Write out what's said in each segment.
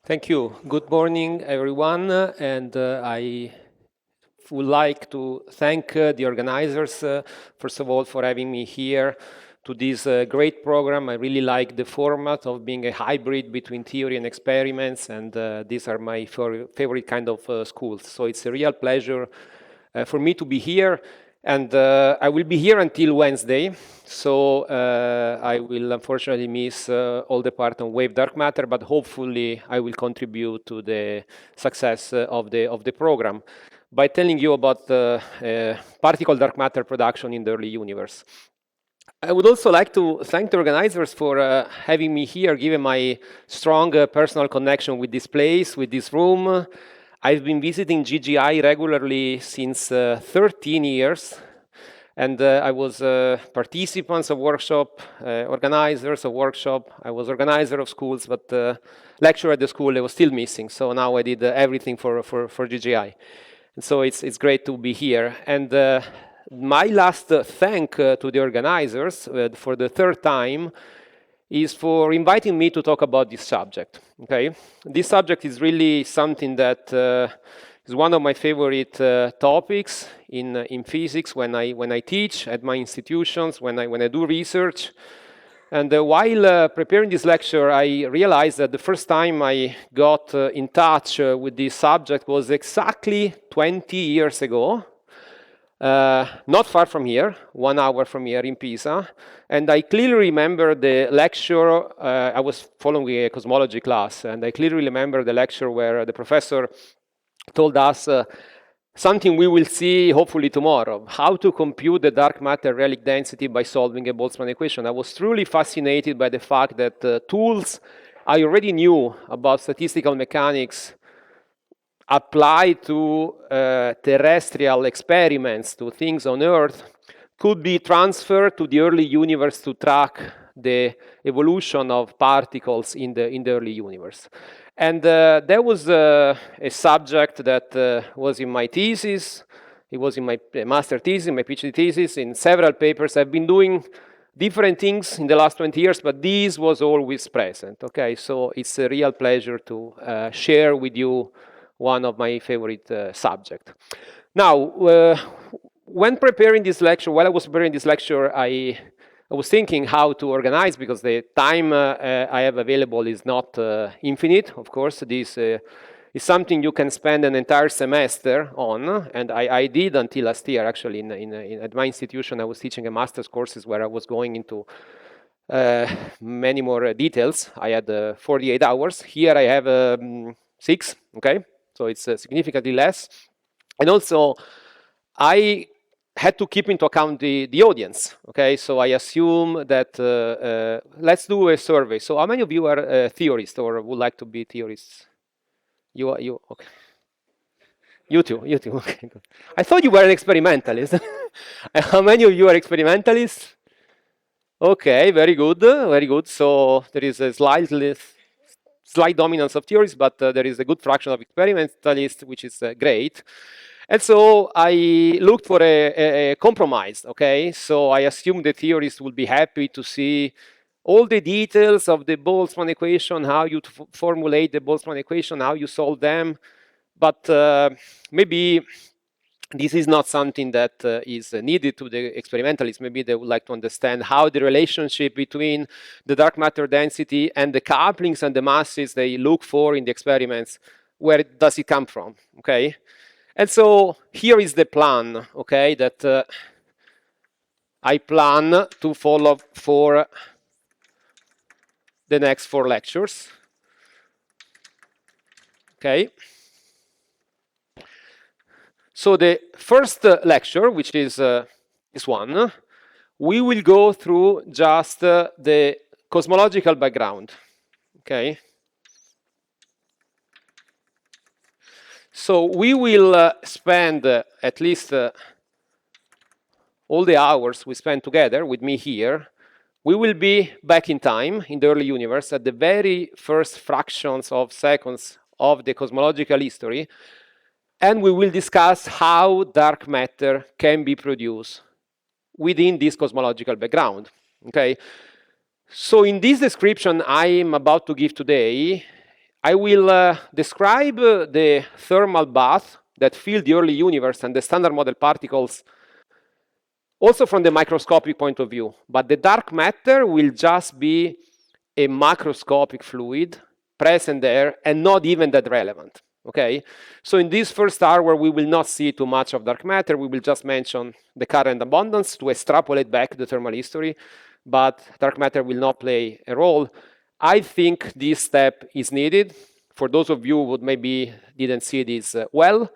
Thank you. Good morning, everyone. And I would like to thank the organizers, first of all, for having me here to this great program. I really like the format of being a hybrid between theory and experiments, and these are my favorite kind of schools. So it's a real pleasure for me to be here. And I will be here until Wednesday, so I will unfortunately miss all the part on wave dark matter, but hopefully I will contribute to the success of the program by telling you about particle dark matter production in the early universe. I would also like to thank the organizers for having me here, given my strong personal connection with this place, with this room. I've been visiting GGI regularly since 13 years, and I was participants of workshop, organizers of workshop. I was organizer of schools, but lecturer at the school I was still missing. So now I did everything for GGI. And so it's great to be here. And my last thank to the organizers for the third time is for inviting me to talk about this subject. Okay, this subject is really something that is one of my favorite topics in physics when I teach at my institutions, when I do research. And while preparing this lecture, I realized that the first time I got in touch with this subject was exactly 20 years ago. Not far from here, 1 hour from here in Pisa. And I clearly remember the lecture. I was following a cosmology class, and I clearly remember the lecture where the professor told us something we will see hopefully tomorrow, how to compute the dark matter relic density by solving a Boltzmann equation. I was truly fascinated by the fact that tools I already knew about statistical mechanics applied to terrestrial experiments, to things on Earth, could be transferred to the early universe to track the evolution of particles in the early universe. And that was a subject that was in my thesis. It was in my master thesis, my PhD thesis, in several papers. I've been doing different things in the last 20 years, but this was always present. Okay, so it's a real pleasure to share with you one of my favorite subjects. Now, when preparing this lecture, while I was preparing this lecture, I was thinking how to organize, because the time I have available is not infinite. Of course, this is something you can spend an entire semester on, and I did until last year. Actually, at my institution, I was teaching a master's courses where I was going into many more details. I had 48 hours. Here I have 6, okay? So it's significantly less. And also, I had to keep into account the audience, okay? So I assume that, let's do a survey. So how many of you are theorists or would like to be theorists? You, okay. You too, okay. Good. I thought you were an experimentalist. How many of you are experimentalists? Okay, very good, very good. So there is a slight dominance of theories, but there is a good fraction of experimentalists, which is great. And so I looked for a compromise, okay? So I assumed the theorists would be happy to see all the details of the Boltzmann equation, how you formulate the Boltzmann equation, how you solve them. But maybe this is not something that is needed to the experimentalists. Maybe they would like to understand how the relationship between the dark matter density and the couplings and the masses they look for in the experiments, where does it come from, okay? And so here is the plan, okay, that I plan to follow for the next 4 lectures, okay? So the first lecture, which is this one, we will go through just the cosmological background, okay? So we will spend at least all the hours we spend together with me here. We will be back in time in the early universe at the very first fractions of seconds of the cosmological history, and we will discuss how dark matter can be produced within this cosmological background, okay? So in this description I am about to give today, I will describe the thermal bath that filled the early universe and the standard model particles also from the microscopic point of view. But the dark matter will just be a macroscopic fluid present there and not even that relevant. Okay, so in this first hour we will not see too much of dark matter. We will just mention the current abundance to extrapolate back the thermal history, but dark matter will not play a role. I think this step is needed. For those of you who maybe didn't see this well,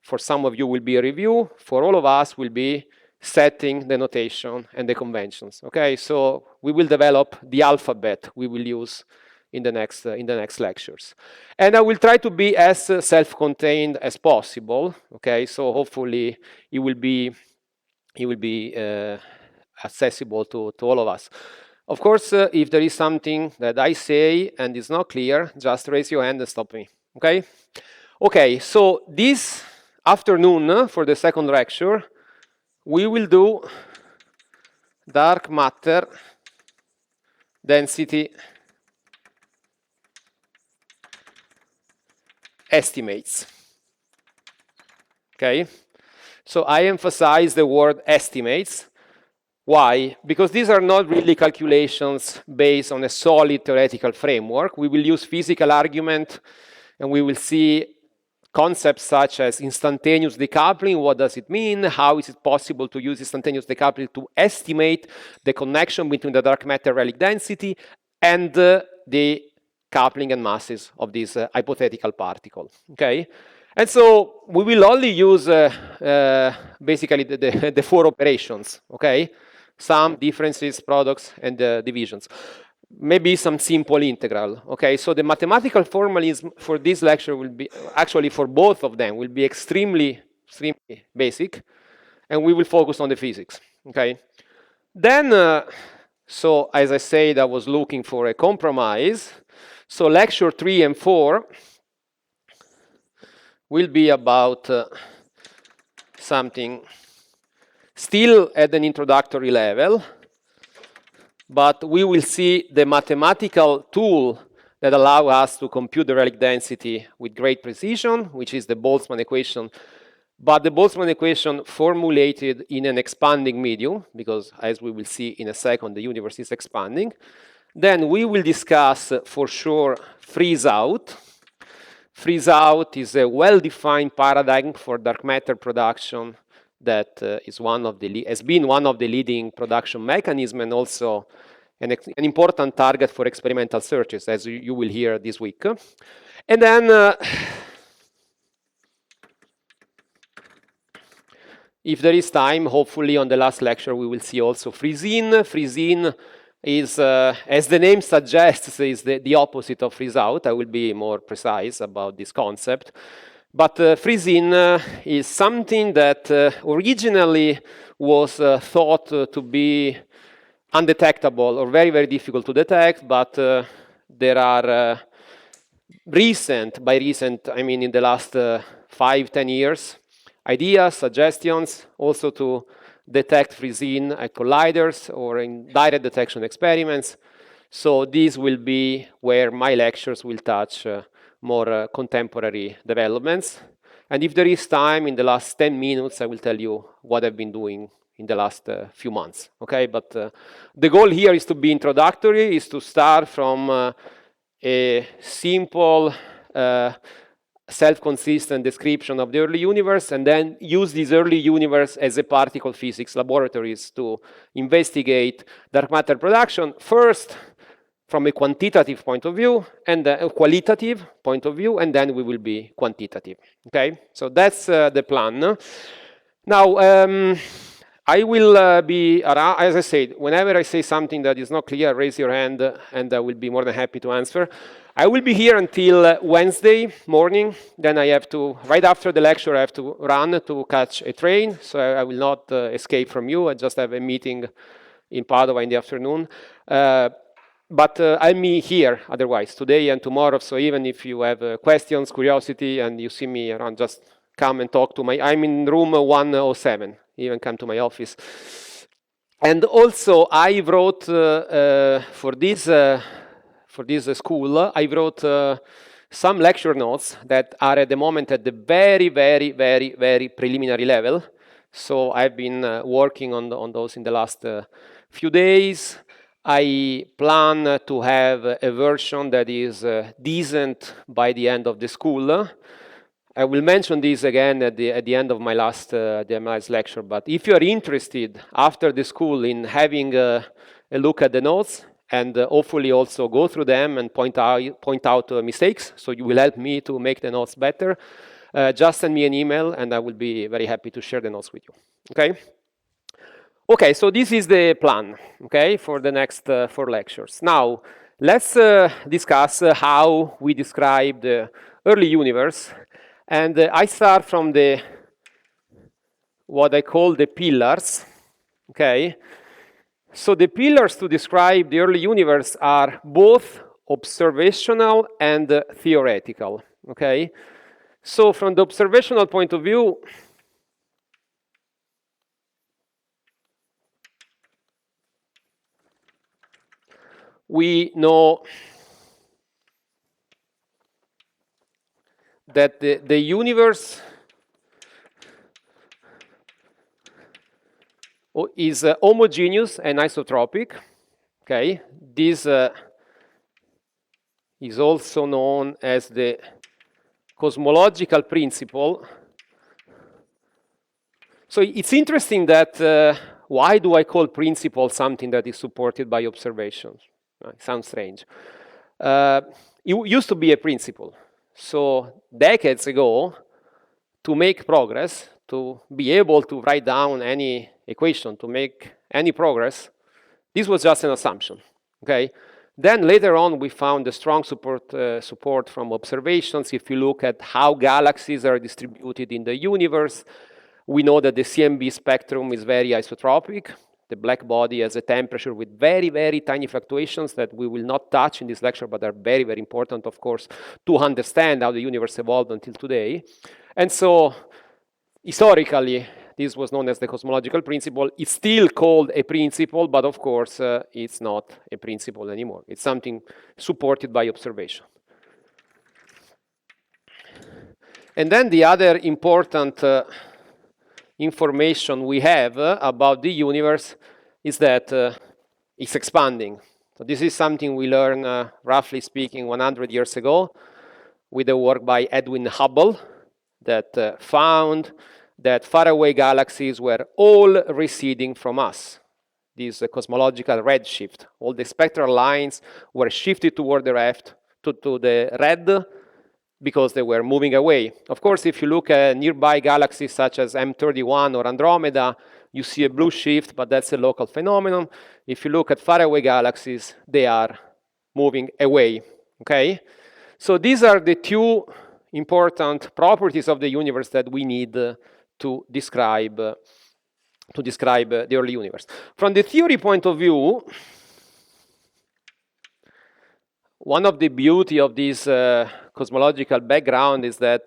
for some of you will be a review. For all of us will be setting the notation and the conventions. Okay, so we will develop the alphabet we will use in the next lectures, and I will try to be as self-contained as possible. Okay, so hopefully it will be accessible to all of us. Of course, if there is something that I say and is not clear, just raise your hand and stop me. Okay? Okay, so this afternoon, for the second lecture, we will do dark matter density estimates. Okay? So I emphasize the word estimates. Why? Because these are not really calculations based on a solid theoretical framework. We will use physical argument, and we will see concepts such as instantaneous decoupling. What does it mean? How is it possible to use instantaneous decoupling to estimate the connection between the dark matter relic density and the coupling and masses of this hypothetical particle? Okay? And so we will only use basically the four operations, okay? Sum, differences, products, and divisions. Maybe some simple integral, okay? So the mathematical formalism for this lecture will be, actually for both of them, will be extremely basic, and we will focus on the physics, okay? Then, so as I said, I was looking for a compromise. So lecture 3 and 4 will be about something still at an introductory level, but we will see the mathematical tool that allows us to compute the relic density with great precision, which is the Boltzmann equation. But the Boltzmann equation formulated in an expanding medium, because as we will see in a second, the universe is expanding. Then we will discuss, for sure, freeze out. Freeze out is a well-defined paradigm for dark matter production that has been one of the leading production mechanisms, and also an important target for experimental searches, as you will hear this week. And then, if there is time, hopefully on the last lecture we will see also freeze-in. Freeze-in is, as the name suggests, is the opposite of freeze-out. I will be more precise about this concept. But freeze-in is something that originally was thought to be undetectable or very, very difficult to detect, but there are by recent, I mean in the last 5-10 years, ideas, suggestions, also to detect freeze-in at colliders or in direct detection experiments. So this will be where my lectures will touch more contemporary developments. And if there is time, in the last 10 minutes, I will tell you what I've been doing in the last few months, okay? But the goal here is to be introductory, is to start from a simple, self-consistent description of the early universe, and then use this early universe as a particle physics laboratories to investigate dark matter production, first from a quantitative point of view, and a qualitative point of view, and then we will be quantitative, okay? So that's the plan. Now, I will be around, as I said, whenever I say something that is not clear, raise your hand, and I will be more than happy to answer. I will be here until Wednesday morning. Then I have to, right after the lecture, I have to run to catch a train. So I will not escape from you. I just have a meeting in Padova in the afternoon. But I'll be here otherwise, today and tomorrow. So even if you have questions, curiosity, and you see me around, just come and talk to I'm in room 107. Even come to my office. And also, I wrote for this school, I wrote some lecture notes that are at the moment at the very, very, very, very preliminary level. So I've been working on those in the last few days. I plan to have a version that is decent by the end of the school. I will mention this again at the end of my last lecture, but if you are interested after the school in having a look at the notes and hopefully also go through them and point out mistakes, so you will help me to make the notes better, just send me an email and I will be very happy to share the notes with you, okay? Okay, so this is the plan, okay, for the next 4 lectures. Now, let's discuss how we describe the early universe. And I start from what I call the pillars, okay? So the pillars to describe the early universe are both observational and theoretical, okay? So from the observational point of view, we know that the universe is homogeneous and isotropic, okay? This is also known as the cosmological principle. So it's interesting that why do I call principle something that is supported by observations? It sounds strange. It used to be a principle. So decades ago, to make progress, to be able to write down any equation, to make any progress, this was just an assumption, okay? Then later on, we found a strong support from observations. If you look at how galaxies are distributed in the universe, we know that the CMB spectrum is very isotropic. The black body has a temperature with very, very tiny fluctuations that we will not touch in this lecture, but are very, very important, of course, to understand how the universe evolved until today. And so, historically, this was known as the cosmological principle. It's still called a principle, but of course, it's not a principle anymore. It's something supported by observation. And then the other important information we have about the universe is that it's expanding. So this is something we learned, roughly speaking, 100 years ago with the work by Edwin Hubble that found that faraway galaxies were all receding from us. This cosmological redshift. All the spectral lines were shifted toward the left, to the red, because they were moving away. Of course, if you look at nearby galaxies such as M31 or Andromeda, you see a blue shift, but that's a local phenomenon. If you look at faraway galaxies, they are moving away, okay? So these are the 2 important properties of the universe that we need to describe the early universe. From the theory point of view, one of the beauty of this cosmological background is that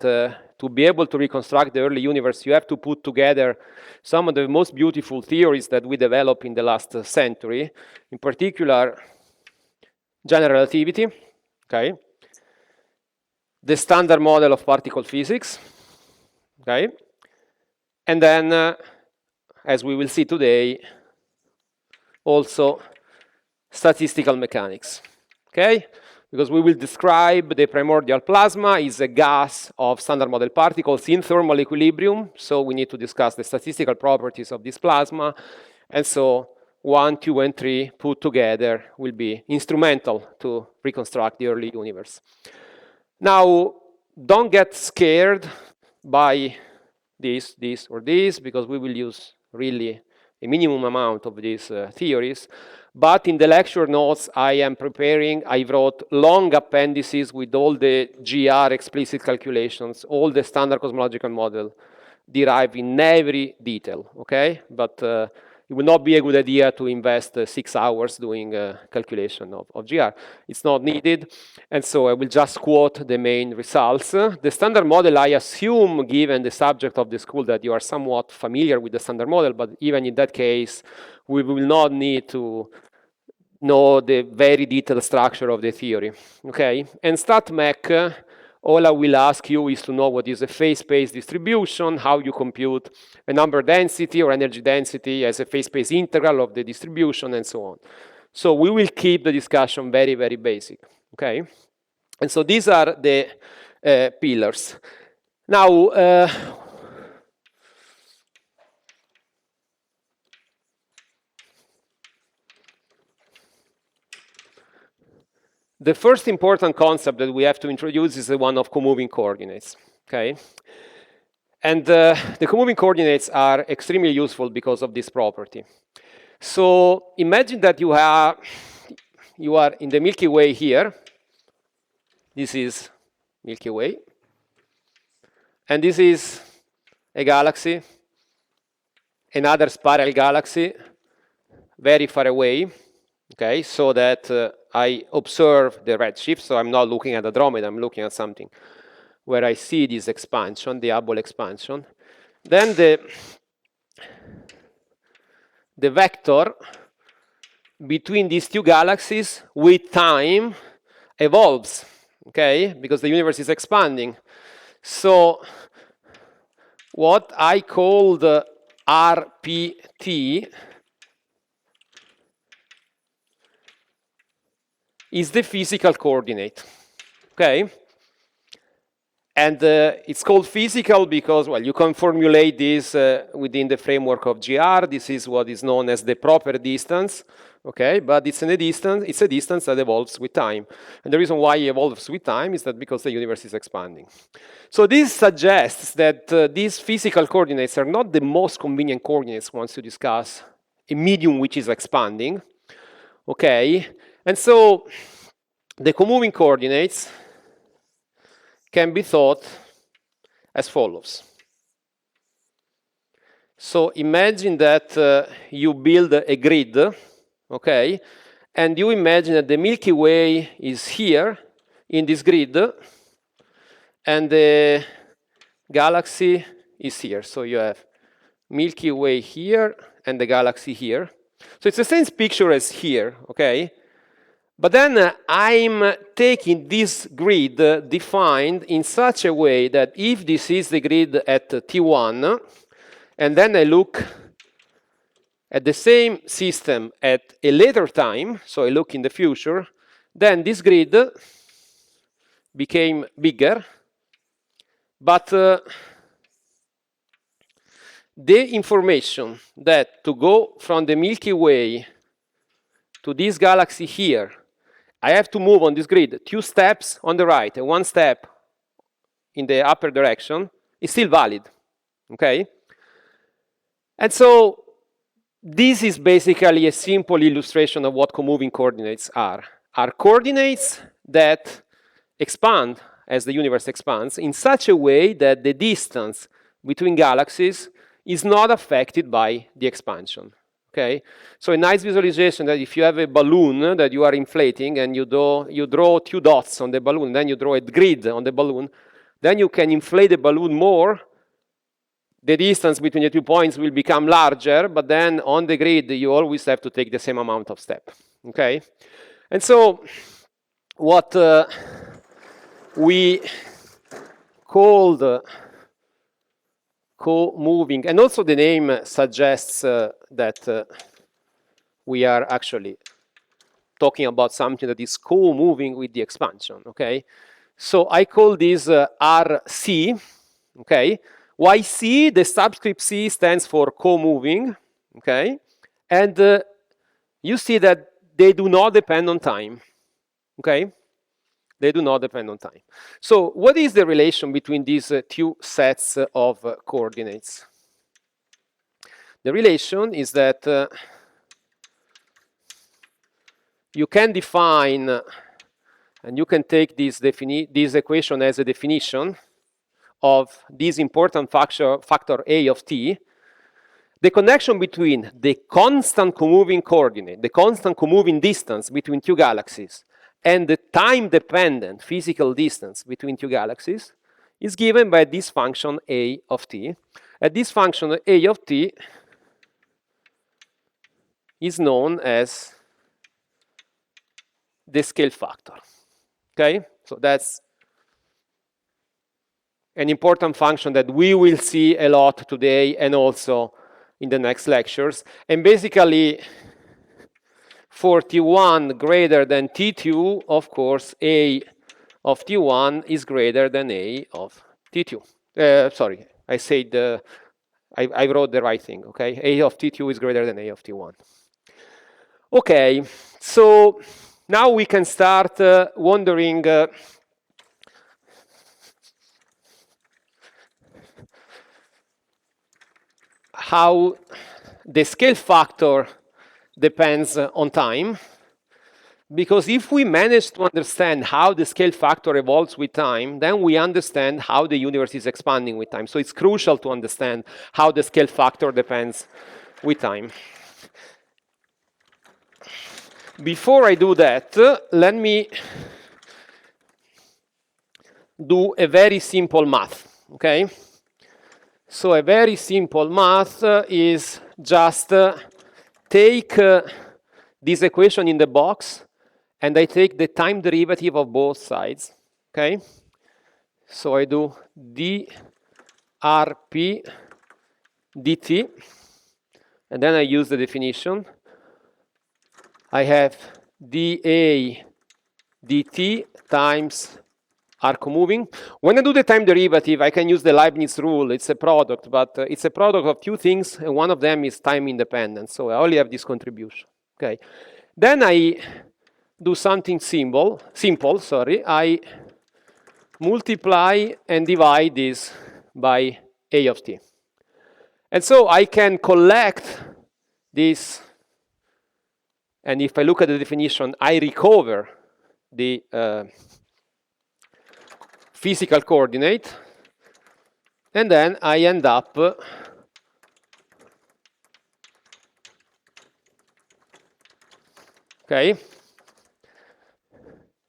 to be able to reconstruct the early universe, you have to put together some of the most beautiful theories that we developed in the last century. In particular, general relativity, okay? The standard model of particle physics, okay? And then, as we will see today, also statistical mechanics, okay? Because we will describe the primordial plasma is a gas of standard model particles in thermal equilibrium, so we need to discuss the statistical properties of this plasma, and so 1, 2, and 3 put together will be instrumental to reconstruct the early universe. Now, don't get scared by this, or this, because we will use really a minimum amount of these theories. But in the lecture notes I am preparing, I wrote long appendices with all the GR explicit calculations, all the standard cosmological model derived in every detail, okay? But it would not be a good idea to invest 6 hours doing calculation of GR. It's not needed, and so I will just quote the main results. The standard model, I assume, given the subject of the school, that you are somewhat familiar with the standard model, but even in that case, we will not need to know the very detailed structure of the theory, okay? And StatMech all I will ask you is to know what is a phase space distribution, how you compute a number density or energy density as a phase space integral of the distribution, and so on. So we will keep the discussion very, very basic, okay? And so these are the pillars. Now, the first important concept that we have to introduce is the one of comoving coordinates, okay? And the comoving coordinates are extremely useful because of this property. So imagine that you are in the Milky Way here. This is Milky Way. And this is a galaxy, another spiral galaxy, very far away, okay? So that I observe the redshift, so I'm not looking at Andromeda, I'm looking at something where I see this expansion, the Hubble expansion. Then the vector between these two galaxies with time evolves, okay? Because the universe is expanding. So what I called RPT is the physical coordinate, okay? And it's called physical because, well, you can formulate this within the framework of GR. This is what is known as the proper distance, okay? But it's a distance that evolves with time. And the reason why it evolves with time is that because the universe is expanding. So this suggests that these physical coordinates are not the most convenient coordinates once you discuss a medium which is expanding, okay? And so the comoving coordinates can be thought as follows. So imagine that you build a grid, okay? And you imagine that the Milky Way is here in this grid, and the galaxy is here. So you have Milky Way here and the galaxy here. So it's the same picture as here, okay? But then I'm taking this grid defined in such a way that if this is the grid at T1, and then I look at the same system at a later time, so I look in the future, then this grid became bigger, but the information that to go from the Milky Way to this galaxy here, I have to move on this grid 2 steps on the right and 1 step in the upper direction, is still valid, okay? And so this is basically a simple illustration of what comoving coordinates are coordinates that expand as the universe expands in such a way that the distance between galaxies is not affected by the expansion. Okay, so a nice visualization that if you have a balloon that you are inflating and you draw 2 dots on the balloon, then you draw a grid on the balloon, then you can inflate the balloon more. The distance between the 2 points will become larger, but then on the grid you always have to take the same amount of step. Okay, and so what we called co-moving, and also the name suggests that we are actually talking about something that is co-moving with the expansion, okay? So I call this RC, okay? Why C? The subscript C stands for co-moving, okay? And you see that they do not depend on time, okay? They do not depend on time. So what is the relation between these 2 sets of coordinates? The relation is that you can define, and you can take this equation as a definition of this important factor A of t, the connection between the constant comoving coordinate, the constant comoving distance between 2 galaxies, and the time-dependent physical distance between 2 galaxies is given by this function A of t. And this function A of t is known as the scale factor. Okay? So that's an important function that we will see a lot today and also in the next lectures. And basically, for T1 greater than T2, of course, A of T1 is greater than A of T2. Sorry, I wrote the right thing, okay? A of T2 is greater than A of T1. Okay, so now we can start wondering how the scale factor depends on time. Because if we manage to understand how the scale factor evolves with time, then we understand how the universe is expanding with time. So it's crucial to understand how the scale factor depends with time. Before I do that, let me do a very simple math, okay? So a very simple math is just take this equation in the box, and I take the time derivative of both sides, okay? So I do drp dt, and then I use the definition. I have dA dt times arc moving. When I do the time derivative, I can use the Leibniz rule. It's a product, but it's a product of two things, and one of them is time independent. So I only have this contribution, okay? Then I do something simple, I multiply and divide this by A of t. And so I can collect this, and if I look at the definition, I recover the physical coordinate, and then I end up okay.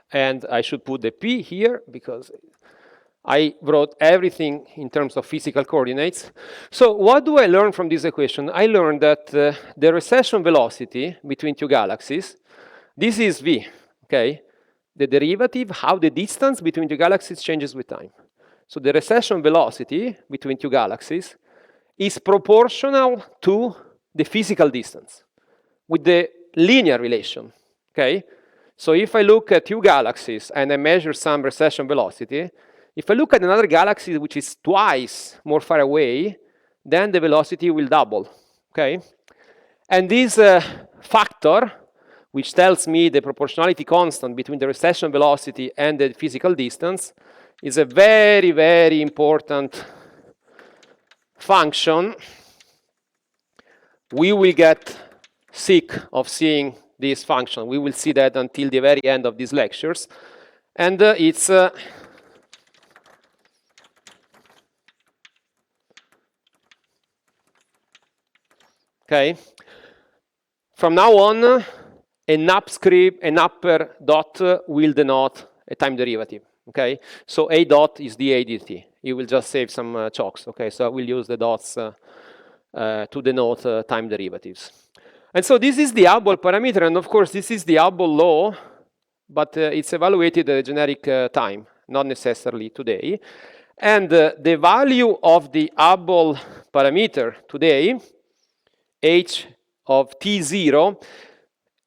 And I should put the P here because I wrote everything in terms of physical coordinates. So what do I learn from this equation? I learned that the recession velocity between two galaxies, this is V, okay? The derivative, how the distance between two galaxies changes with time. So the recession velocity between two galaxies is proportional to the physical distance with the linear relation, okay? So if I look at two galaxies and I measure some recession velocity, if I look at another galaxy which is twice more far away, then the velocity will double, okay? And this factor, which tells me the proportionality constant between the recession velocity and the physical distance, is a very, very important function. We will get sick of seeing this function. We will see that until the very end of these lectures. And it's okay. From now on, an upper dot will denote a time derivative. Okay, so a dot is dA dt. You will just save some chocks. Okay, so I will use the dots to denote time derivatives. And so this is the Hubble parameter, and of course this is the Hubble law, but it's evaluated at a generic time, not necessarily today. And the value of the Hubble parameter today, h of t0,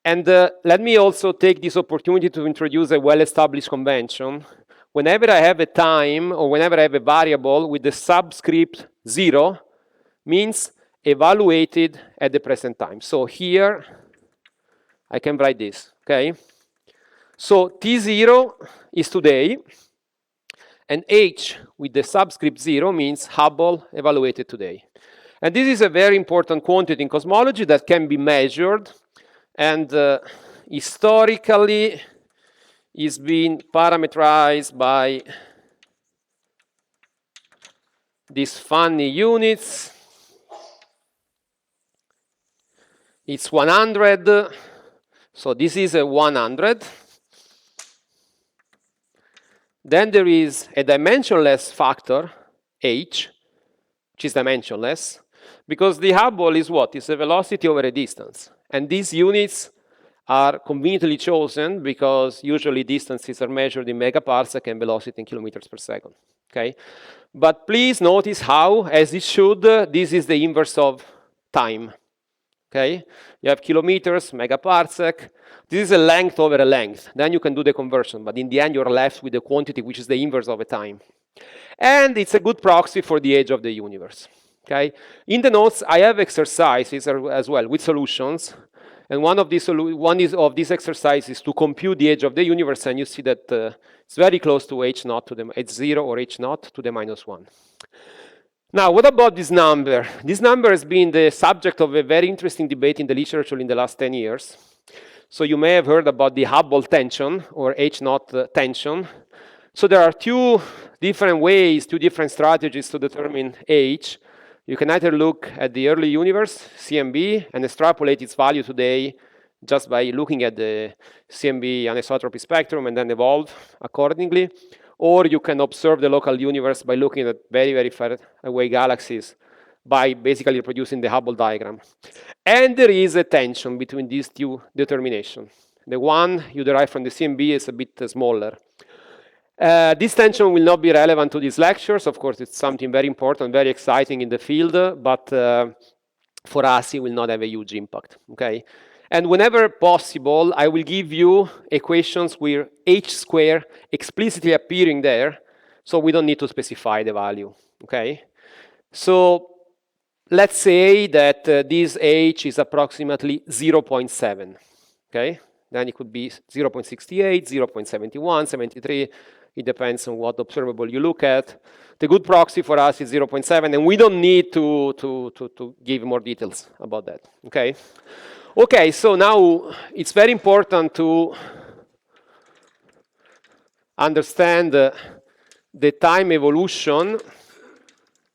and let me also take this opportunity to introduce a well-established convention. Whenever I have a time, or whenever I have a variable with the subscript 0, means evaluated at the present time. So here, I can write this, okay? So T0 is today, and H with the subscript 0 means Hubble evaluated today. And this is a very important quantity in cosmology that can be measured, and historically is being parameterized by these funny units. It's 100, so this is a 100. Then there is a dimensionless factor, h, which is dimensionless, because the Hubble is what? It's a velocity over a distance. And these units are conveniently chosen because usually distances are measured in megaparsec and velocity in kilometers per second. okay? But please notice how, as it should, this is the inverse of time, okay? You have kilometers, megaparsec. This is a length over a length. Then you can do the conversion, but in the end, you're left with a quantity which is the inverse of a time. And it's a good proxy for the age of the universe, okay? In the notes, I have exercises as well with solutions. And one of these exercises is to compute the age of the universe, and you see that it's very close to h naught to the h0 or h naught to the -1. Now, what about this number? This number has been the subject of a very interesting debate in the literature in the last 10 years. So you may have heard about the Hubble tension or h naught tension. So there are two different ways, two different strategies to determine age. You can either look at the early universe, CMB, and extrapolate its value today just by looking at the CMB anisotropy spectrum and then evolve accordingly. Or you can observe the local universe by looking at very, very far away galaxies by basically reproducing the Hubble diagram. And there is a tension between these two determinations. The one you derive from the CMB is a bit smaller. This tension will not be relevant to these lectures. Of course, it's something very important, very exciting in the field, but for us, it will not have a huge impact, okay? And whenever possible, I will give you equations with h squared explicitly appearing there, so we don't need to specify the value, okay? So let's say that this h is approximately 0.7, okay? Then it could be 0.68, 0.71, 73. It depends on what observable you look at. The good proxy for us is 0.7, and we don't need to give more details about that, okay? Okay, so now it's very important to understand the time evolution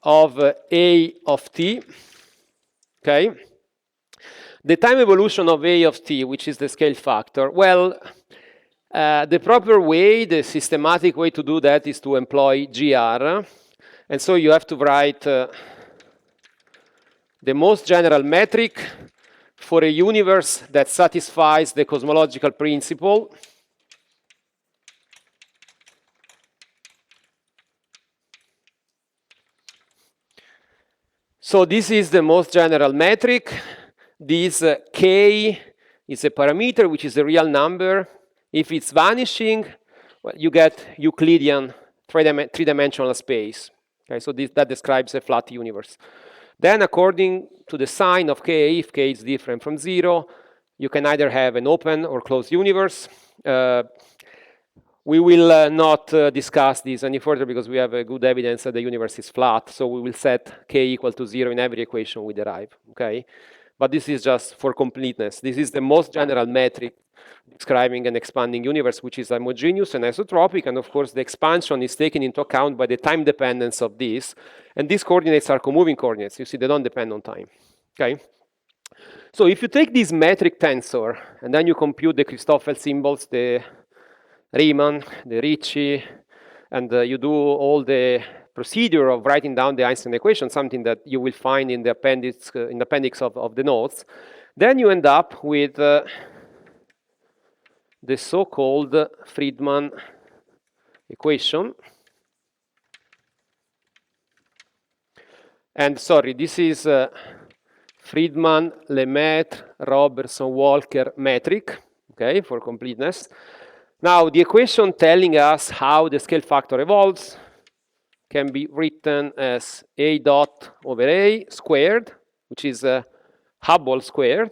of A of t, okay? The time evolution of A of t, which is the scale factor, well, the proper way, the systematic way to do that is to employ GR. And so you have to write the most general metric for a universe that satisfies the cosmological principle. So this is the most general metric. This k is a parameter, which is a real number. If it's vanishing, well, you get Euclidean three-dimensional space. Okay, so that describes a flat universe. Then according to the sign of k, if k is different from 0, you can either have an open or closed universe. We will not discuss this any further because we have a good evidence that the universe is flat. So we will set k equal to 0 in every equation we derive. Okay, but this is just for completeness. This is the most general metric describing an expanding universe, which is homogeneous and isotropic. And of course, the expansion is taken into account by the time dependence of this. And these coordinates are comoving coordinates. You see, they don't depend on time. Okay. So if you take this metric tensor and then you compute the Christoffel symbols, the Riemann, the Ricci, and you do all the procedure of writing down the Einstein equation, something that you will find in the appendix, of the notes, then you end up with the so-called Friedmann equation. And sorry, this is Friedmann, Lemaitre, Robertson, Walker metric, okay, for completeness. Now, the equation telling us how the scale factor evolves can be written as A dot over A squared, which is Hubble squared.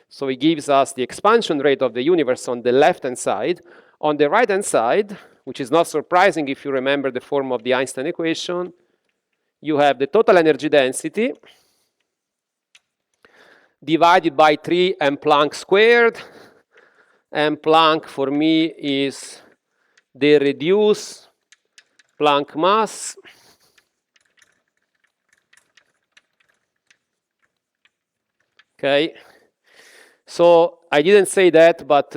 So it gives us the expansion rate of the universe on the left-hand side. On the right-hand side, which is not surprising if you remember the form of the Einstein equation, you have the total energy density divided by 3 m Planck squared. M Planck for me is the reduced Planck mass okay. So I didn't say that, but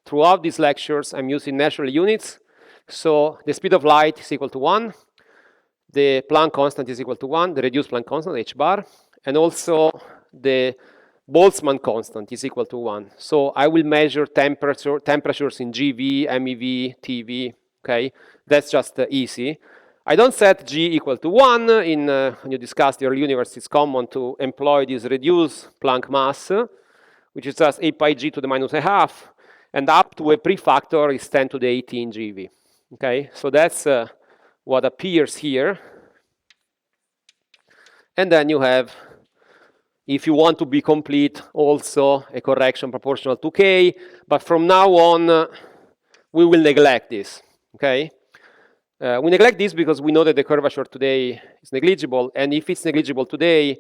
throughout these lectures, I'm using natural units. So the speed of light is equal to 1. The Planck constant is equal to 1, the reduced Planck constant, h bar. And also the Boltzmann constant is equal to 1. So I will measure temperatures in GV, MEV, TV, okay? That's just easy. I don't set G equal to 1. When you discuss the early universe, it's common to employ this reduced Planck mass, which is just 8 pi G to the minus a half, and up to a prefactor is 10 to the 18 GeV. Okay, so that's what appears here. And then you have, if you want to be complete, also a correction proportional to K, but from now on, we will neglect this, okay? We neglect this because we know that the curvature today is negligible, and if it's negligible today,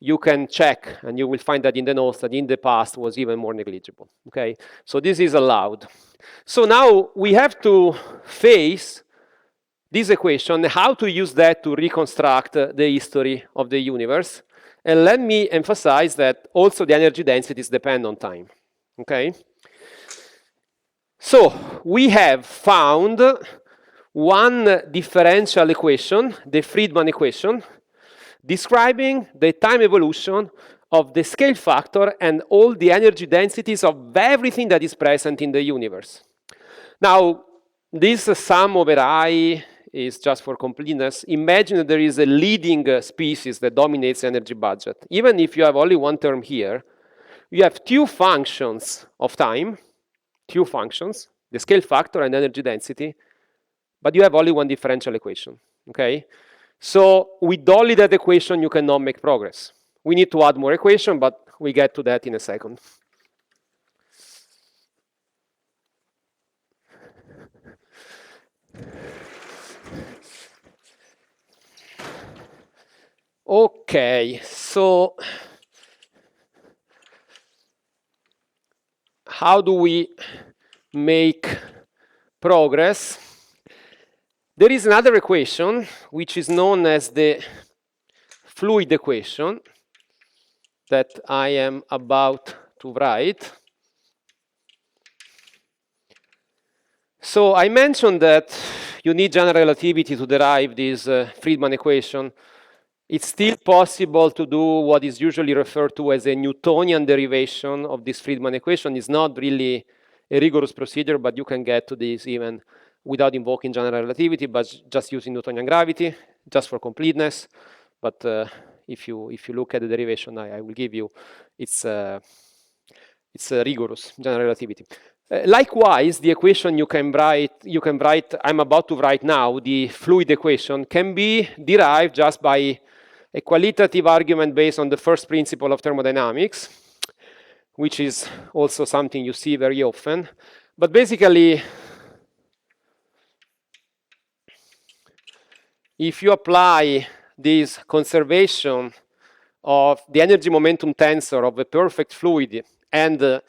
you can check, and you will find that in the notes that in the past was even more negligible, okay? So this is allowed. So now we have to face this equation, how to use that to reconstruct the history of the universe. And let me emphasize that also the energy densities depend on time, okay? So we have found one differential equation, the Friedmann equation, describing the time evolution of the scale factor and all the energy densities of everything that is present in the universe. Now, this sum over I is just for completeness. Imagine that there is a leading species that dominates the energy budget. Even if you have only one term here, you have two functions of time, two functions, the scale factor and energy density, but you have only one differential equation, okay? So with only that equation, you cannot make progress. We need to add more equation, but we get to that in a second. Okay, so how do we make progress? There is another equation, which is known as the fluid equation, that I am about to write. So I mentioned that you need general relativity to derive this Friedmann equation. It's still possible to do what is usually referred to as a Newtonian derivation of this Friedmann equation. It's not really a rigorous procedure, but you can get to this even without invoking general relativity, but just using Newtonian gravity, just for completeness. But if you look at the derivation I will give you, it's a rigorous general relativity. Likewise, the equation you can write, I'm about to write now, the fluid equation, can be derived just by a qualitative argument based on the first principle of thermodynamics, which is also something you see very often. But basically, if you apply this conservation of the energy momentum tensor of a perfect fluid, and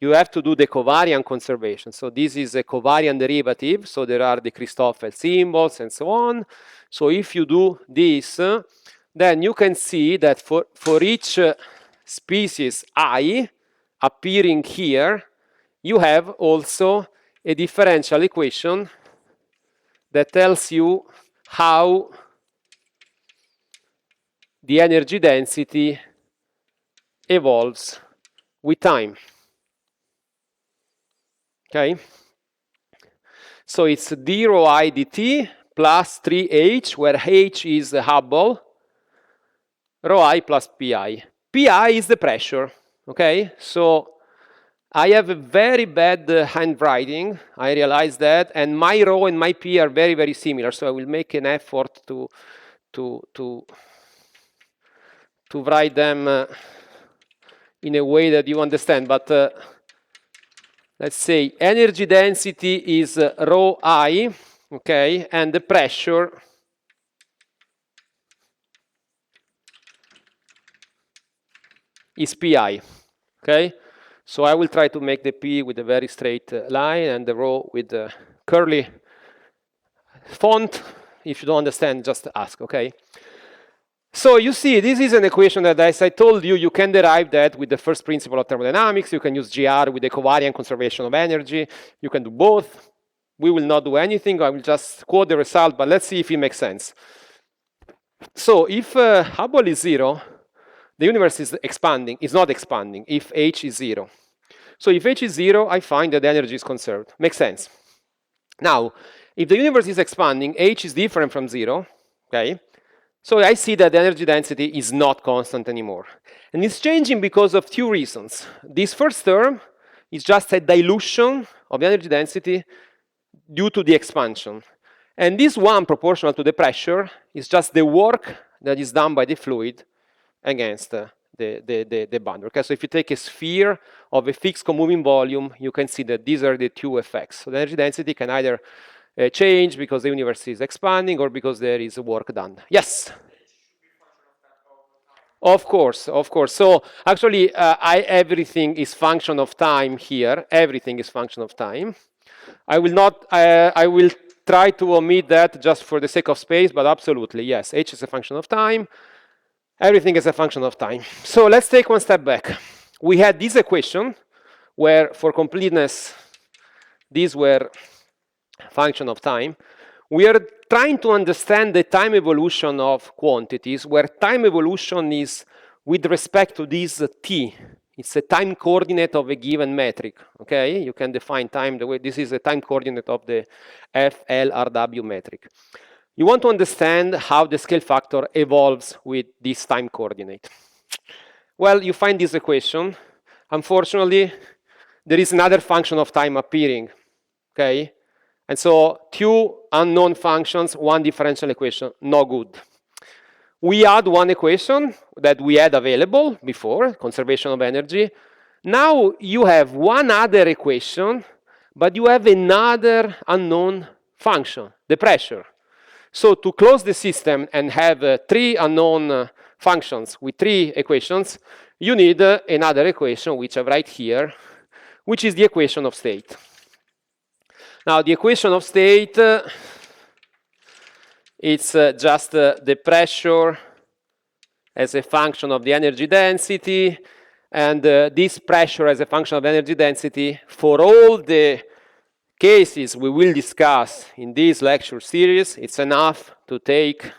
you have to do the covariant conservation. So this is a covariant derivative, so there are the Christoffel symbols and so on. So if you do this, then you can see that for each species I appearing here, you have also a differential equation that tells you how the energy density evolves with time. Okay? So it's d rho I dt plus 3h, where h is Hubble, rho I plus pi. Pi is the pressure, okay? So I have a very bad handwriting, I realize that, and my rho and my pi are very, very similar, so I will make an effort to write them in a way that you understand, but let's say energy density is rho I, okay, and the pressure is pi, okay? So I will try to make the p with a very straight line and the rho with the curly font. If you don't understand, just ask, okay? So you see, this is an equation that, as I told you, you can derive that with the first principle of thermodynamics. You can use GR with the covariant conservation of energy. You can do both. We will not do anything. I will just quote the result, but let's see if it makes sense. So if Hubble is 0, the universe is expanding. It's not expanding if h is 0. So if h is 0, I find that the energy is conserved. Makes sense. Now, If the universe is expanding, h is different from 0, okay? So I see that the energy density is not constant anymore. And it's changing because of two reasons. This first term is just a dilution of the energy density due to the expansion. And this one, proportional to the pressure, is just the work that is done by the fluid against the boundary. Okay, so if you take a sphere of a fixed co-moving volume, you can see that these are the two effects. So the energy density can either change because the universe is expanding or because there is work done. Yes? Of course, of course. So actually, everything is function of time here. Everything is function of time. I will not. I will try to omit that just for the sake of space, but absolutely, yes. H is a function of time. Everything is a function of time. So let's take one step back. We had this equation where, for completeness, these were function of time. We are trying to understand the time evolution of quantities, where time evolution is with respect to this t. It's a time coordinate of a given metric, okay? You can define time the way this is a time coordinate of the FLRW metric. You want to understand how the scale factor evolves with this time coordinate. Well, you find this equation. Unfortunately, there is another function of time appearing, okay? And so two unknown functions, one differential equation, no good. We had one equation that we had available before, conservation of energy. Now you have one other equation, but you have another unknown function, the pressure. So to close the system and have three unknown functions with three equations, you need another equation, which I write here, which is the equation of state. Now, the equation of state, it's just the pressure as a function of the energy density, and this pressure as a function of energy density for all the cases we will discuss in this lecture series, it's enough to take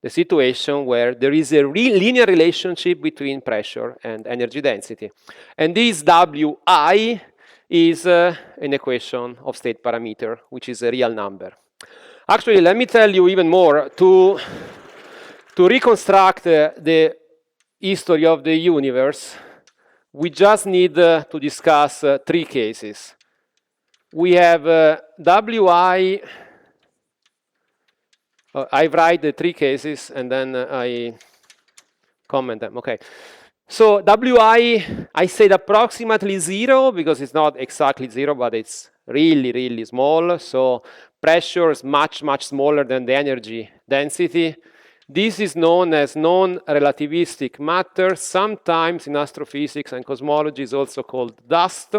the situation where there is a linear relationship between pressure and energy density. And this Wi is an equation of state parameter, which is a real number. Actually, let me tell you even more. To reconstruct the history of the universe, we just need to discuss three cases. We have Wi. I write the three cases and then I comment them. Okay. So Wi, I said approximately 0 because it's not exactly 0, but it's really, really small. So pressure is much, much smaller than the energy density. This is known as non-relativistic matter. Sometimes in astrophysics and cosmology is also called dust.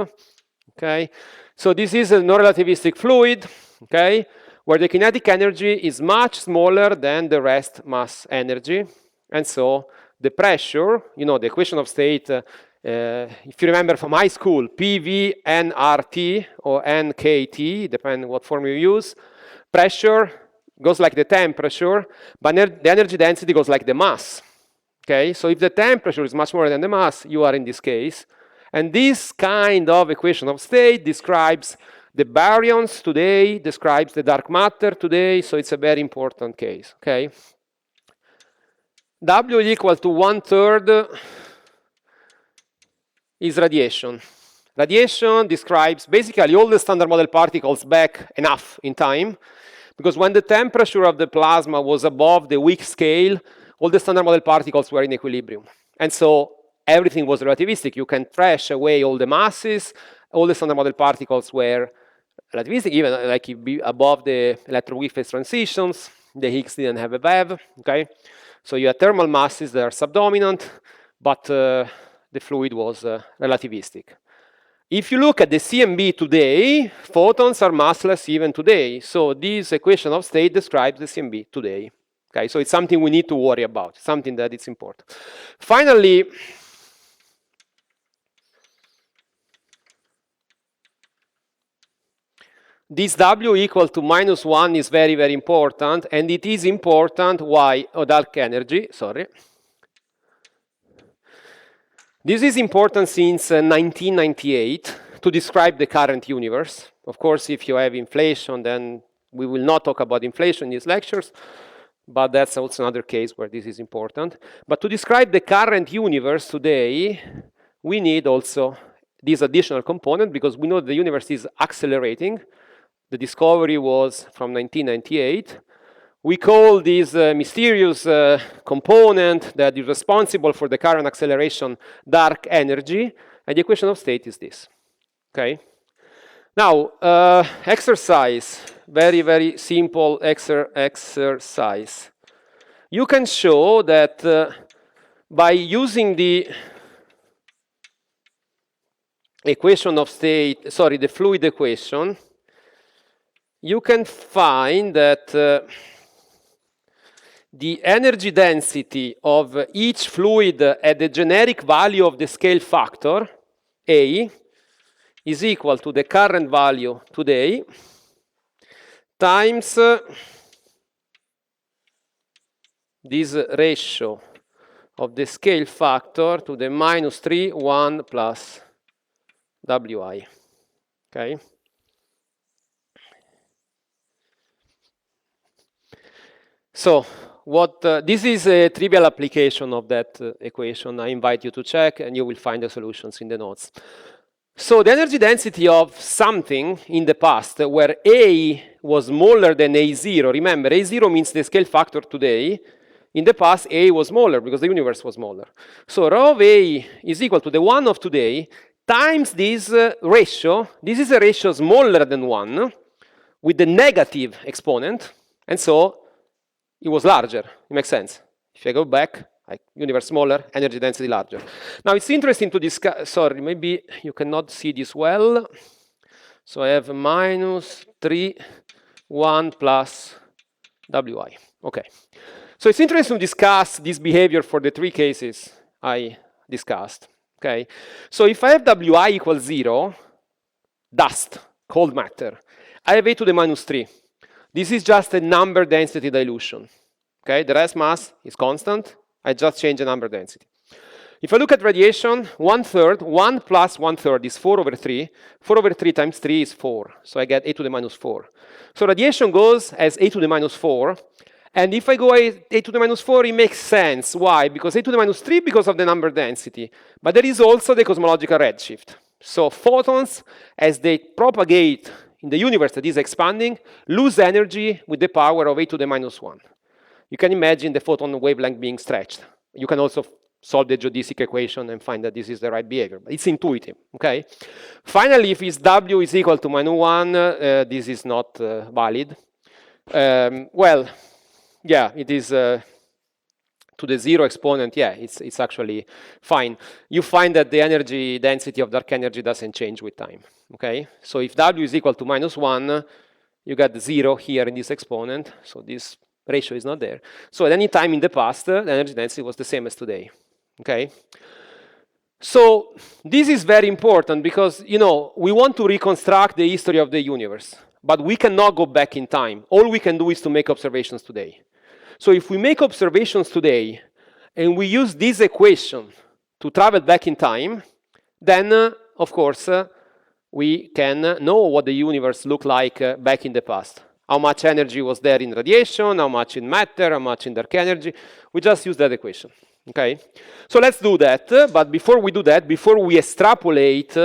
Okay. So this is a non-relativistic fluid. Okay, where the kinetic energy is much smaller than the rest mass energy. And so the pressure, you know, the equation of state, if you remember from high school, PV nRT or nKT, depending what form you use, pressure goes like the temperature, but the energy density goes like the mass. Okay, so if the temperature is much more than the mass, you are in this case. And this kind of equation of state describes the baryons today, describes the dark matter today, so it's a very important case, okay? W equal to 1/3 is radiation. Radiation describes basically all the standard model particles back enough in time, because when the temperature of the plasma was above the weak scale, all the standard model particles were in equilibrium. And so everything was relativistic. You can trash away all the masses, all the standard model particles were relativistic, even like above the electron-weak phase transitions. The Higgs didn't have a BEV, okay? So you had thermal masses that are subdominant, but the fluid was relativistic. If you look at the CMB today, photons are massless even today. So this equation of state describes the CMB today. Okay, so it's something we need to worry about, something that is important. Finally, this W equal to -1 is very, very important, and it is important. Why? Oh, dark energy, sorry. This is important since 1998. to describe the current universe. Of course, if you have inflation, then we will not talk about inflation in these lectures, but that's also another case where this is important. But to describe the current universe today, we need also this additional component, because we know the universe is accelerating. The discovery was from 1998. We call this mysterious component that is responsible for the current acceleration dark energy, and the equation of state is this. Okay. Now, exercise, very, very simple exercise. You can show that by using the equation of state, sorry, the fluid equation, you can find that the energy density of each fluid at the generic value of the scale factor, A, is equal to the current value today times this ratio of the scale factor to the minus 3, 1 plus Wi. Okay? So, this is a trivial application of that equation. I invite you to check, and you will find the solutions in the notes. So the energy density of something in the past where A was smaller than A0, remember A0 means the scale factor today. In the past, A was smaller because the universe was smaller. So rho of A is equal to the 1 of today times this ratio. This is a ratio smaller than 1 with the negative exponent, and so it was larger. It makes sense. If I go back, like universe smaller, energy density larger. Now it's interesting to discuss, sorry, maybe you cannot see this well. So I have minus 3, 1 plus Wi. Okay. So it's interesting to discuss this behavior for the three cases I discussed. Okay. So if I have Wi equals 0, dust, cold matter, I have A to the minus 3. This is just a number density dilution. Okay, the rest mass is constant. I just change the number density. If I look at radiation, 1/3, 1 plus 1/3 is 4 over 3. 4 over 3 times 3 is 4. So I get A to the minus 4. So radiation goes as A to the minus 4. And if I go A to the minus 4, it makes sense. Why? Because A to the minus 3 because of the number density. But there is also the cosmological redshift. So photons, as they propagate in the universe that is expanding, lose energy with the power of A to the minus 1. You can imagine the photon wavelength being stretched. You can also solve the geodesic equation and find that this is the right behavior. But it's intuitive, okay? Finally, if it's W is equal to minus 1, this is not valid. Well, yeah, it is to the 0 exponent, yeah, it's actually fine. You find that the energy density of dark energy doesn't change with time, okay? So if W is equal to minus 1, you get 0 here in this exponent, so this ratio is not there. So at any time in the past, the energy density was the same as today, okay? So this is very important because, you know, we want to reconstruct the history of the universe, but we cannot go back in time. All we can do is to make observations today. So if we make observations today and we use this equation to travel back in time, then, of course, we can know what the universe looked like back in the past. How much energy was there in radiation, how much in matter, how much in dark energy. We just use that equation, okay? So let's do that, but before we do that, before we extrapolate,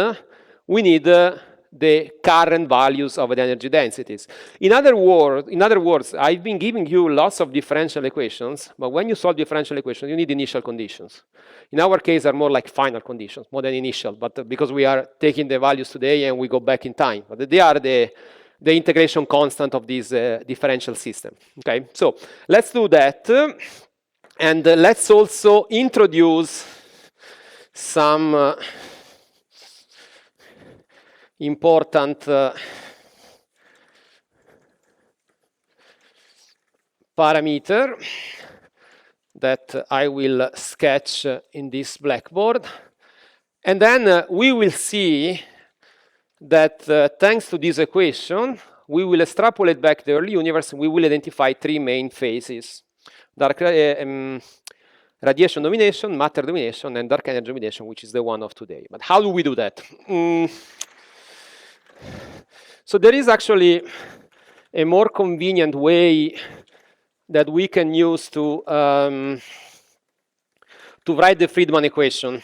we need the current values of the energy densities. In other words, I've been giving you lots of differential equations, but when you solve differential equations, you need initial conditions. In our case, they're more like final conditions, more than initial, but because we are taking the values today and we go back in time. But they are the integration constant of this differential system. Okay, so let's do that. And let's also introduce some important parameter that I will sketch in this blackboard. And then we will see that thanks to this equation, we will extrapolate back the early universe and we will identify three main phases. Radiation domination, matter domination, and dark energy domination, which is the one of today. But how do we do that? So there is actually a more convenient way that we can use to write the Friedman equation.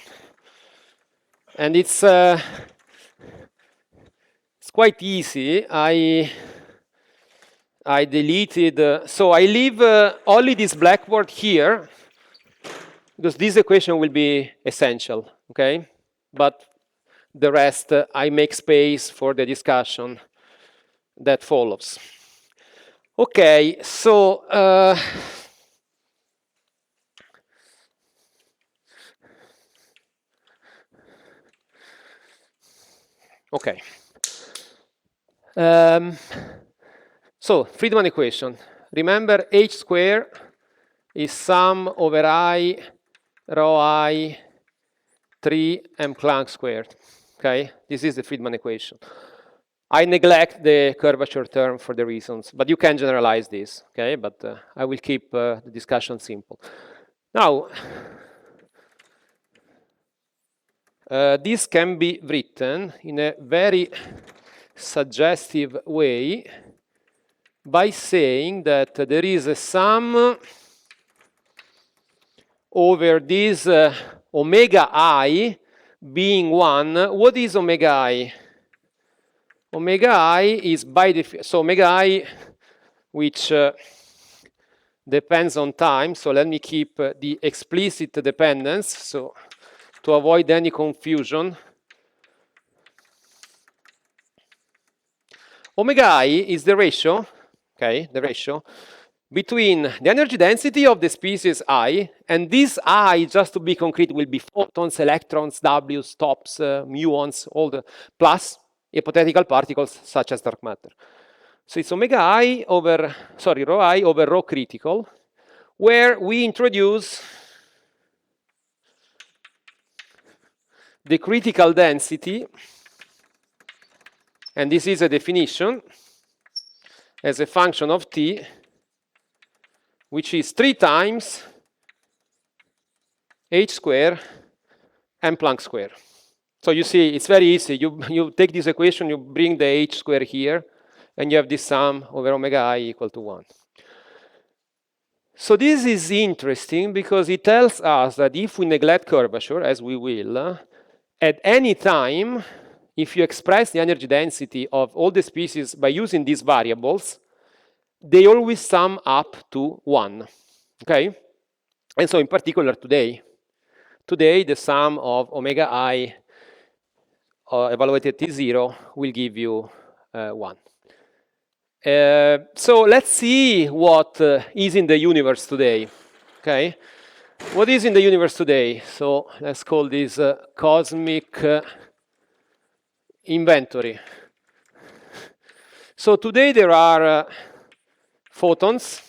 And it's quite easy. I deleted, so I leave only this blackboard here, because this equation will be essential, okay? But the rest, I make space for the discussion that follows. Okay, so okay. So Friedman equation. Remember, h squared is sum over I rho I 3 m Planck squared. Okay, this is the Friedman equation. I neglect the curvature term for the reasons, but you can generalize this. Okay, but I will keep the discussion simple. Now, this can be written in a very suggestive way by saying that there is a sum over this omega I being 1. What is omega I? Omega I is by definition, so omega I, which depends on time, so let me keep the explicit dependence, so to avoid any confusion. Omega I is the ratio, okay, the ratio between the energy density of the species I, and this I, just to be concrete, will be photons, electrons, W, stops, muons, all the, plus hypothetical particles such as dark matter. So it's omega I over, sorry, rho I over rho critical, where we introduce the critical density, and this is a definition, as a function of T, which is 3 times h squared m Planck squared. So you see, it's very easy. You take this equation, you bring the h squared here, and you have this sum over omega I equal to 1. So this is interesting because it tells us that if we neglect curvature, as we will, at any time, if you express the energy density of all the species by using these variables, they always sum up to 1, okay? And so in particular today the sum of omega I evaluated at T0 will give you 1. So let's see what is in the universe today, okay? What is in the universe today? So let's call this cosmic inventory. So today there are photons,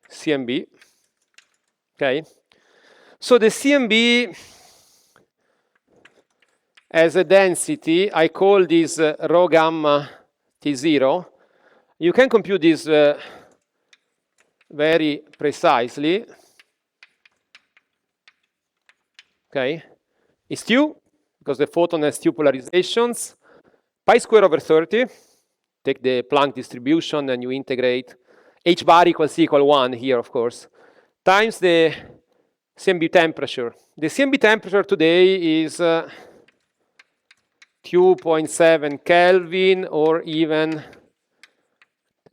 CMB, okay? So the CMB as a density, I call this rho gamma T0. You can compute this very precisely. Okay, it's 2, because the photon has 2 polarizations. Pi square over 30, take the Planck distribution and you integrate. H bar equals equal 1 here, of course, times the CMB temperature. The CMB temperature today is 2.7 Kelvin, or even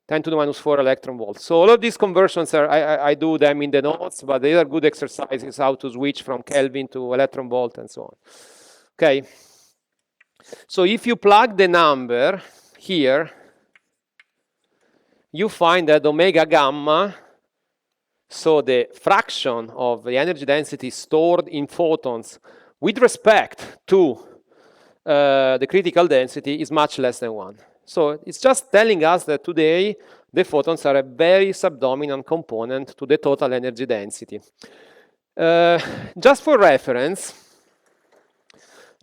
10 to the minus 4 electron volts. So all of these conversions are, I do them in the notes, but they are good exercises how to switch from Kelvin to electron volt and so on. Okay. So if you plug the number here, you find that omega gamma, so the fraction of the energy density stored in photons with respect to the critical density is much less than 1. So it's just telling us that today the photons are a very subdominant component to the total energy density. Just for reference,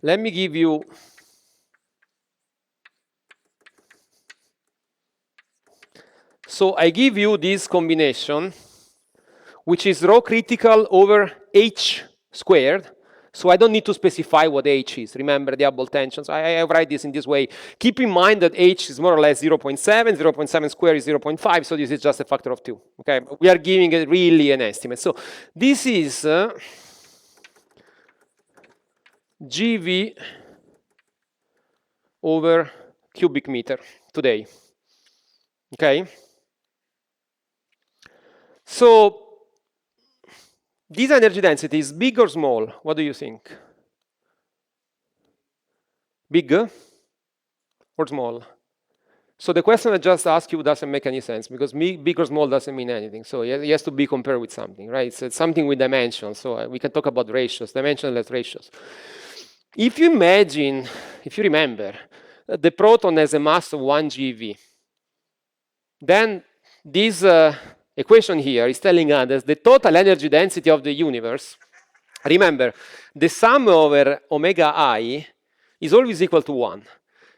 let me give you so I give you this combination, which is rho critical over h squared. So I don't need to specify what H is. Remember the Hubble tension. So I write this in this way. Keep in mind that H is more or less 0.7. 0.7 squared is 0.5. So this is just a factor of 2. Okay, but we are giving it really an estimate. So this is GV over cubic meter today. Okay. So this energy density is big or small? What do you think? Big or small? So the question I just asked you doesn't make any sense because big or small doesn't mean anything. So it has to be compared with something, right? So it's something with dimensions. So we can talk about ratios, dimensionless ratios. If you imagine, if you remember, the proton has a mass of 1 GeV, then this equation here is telling us that the total energy density of the universe, remember, the sum over omega I is always equal to 1.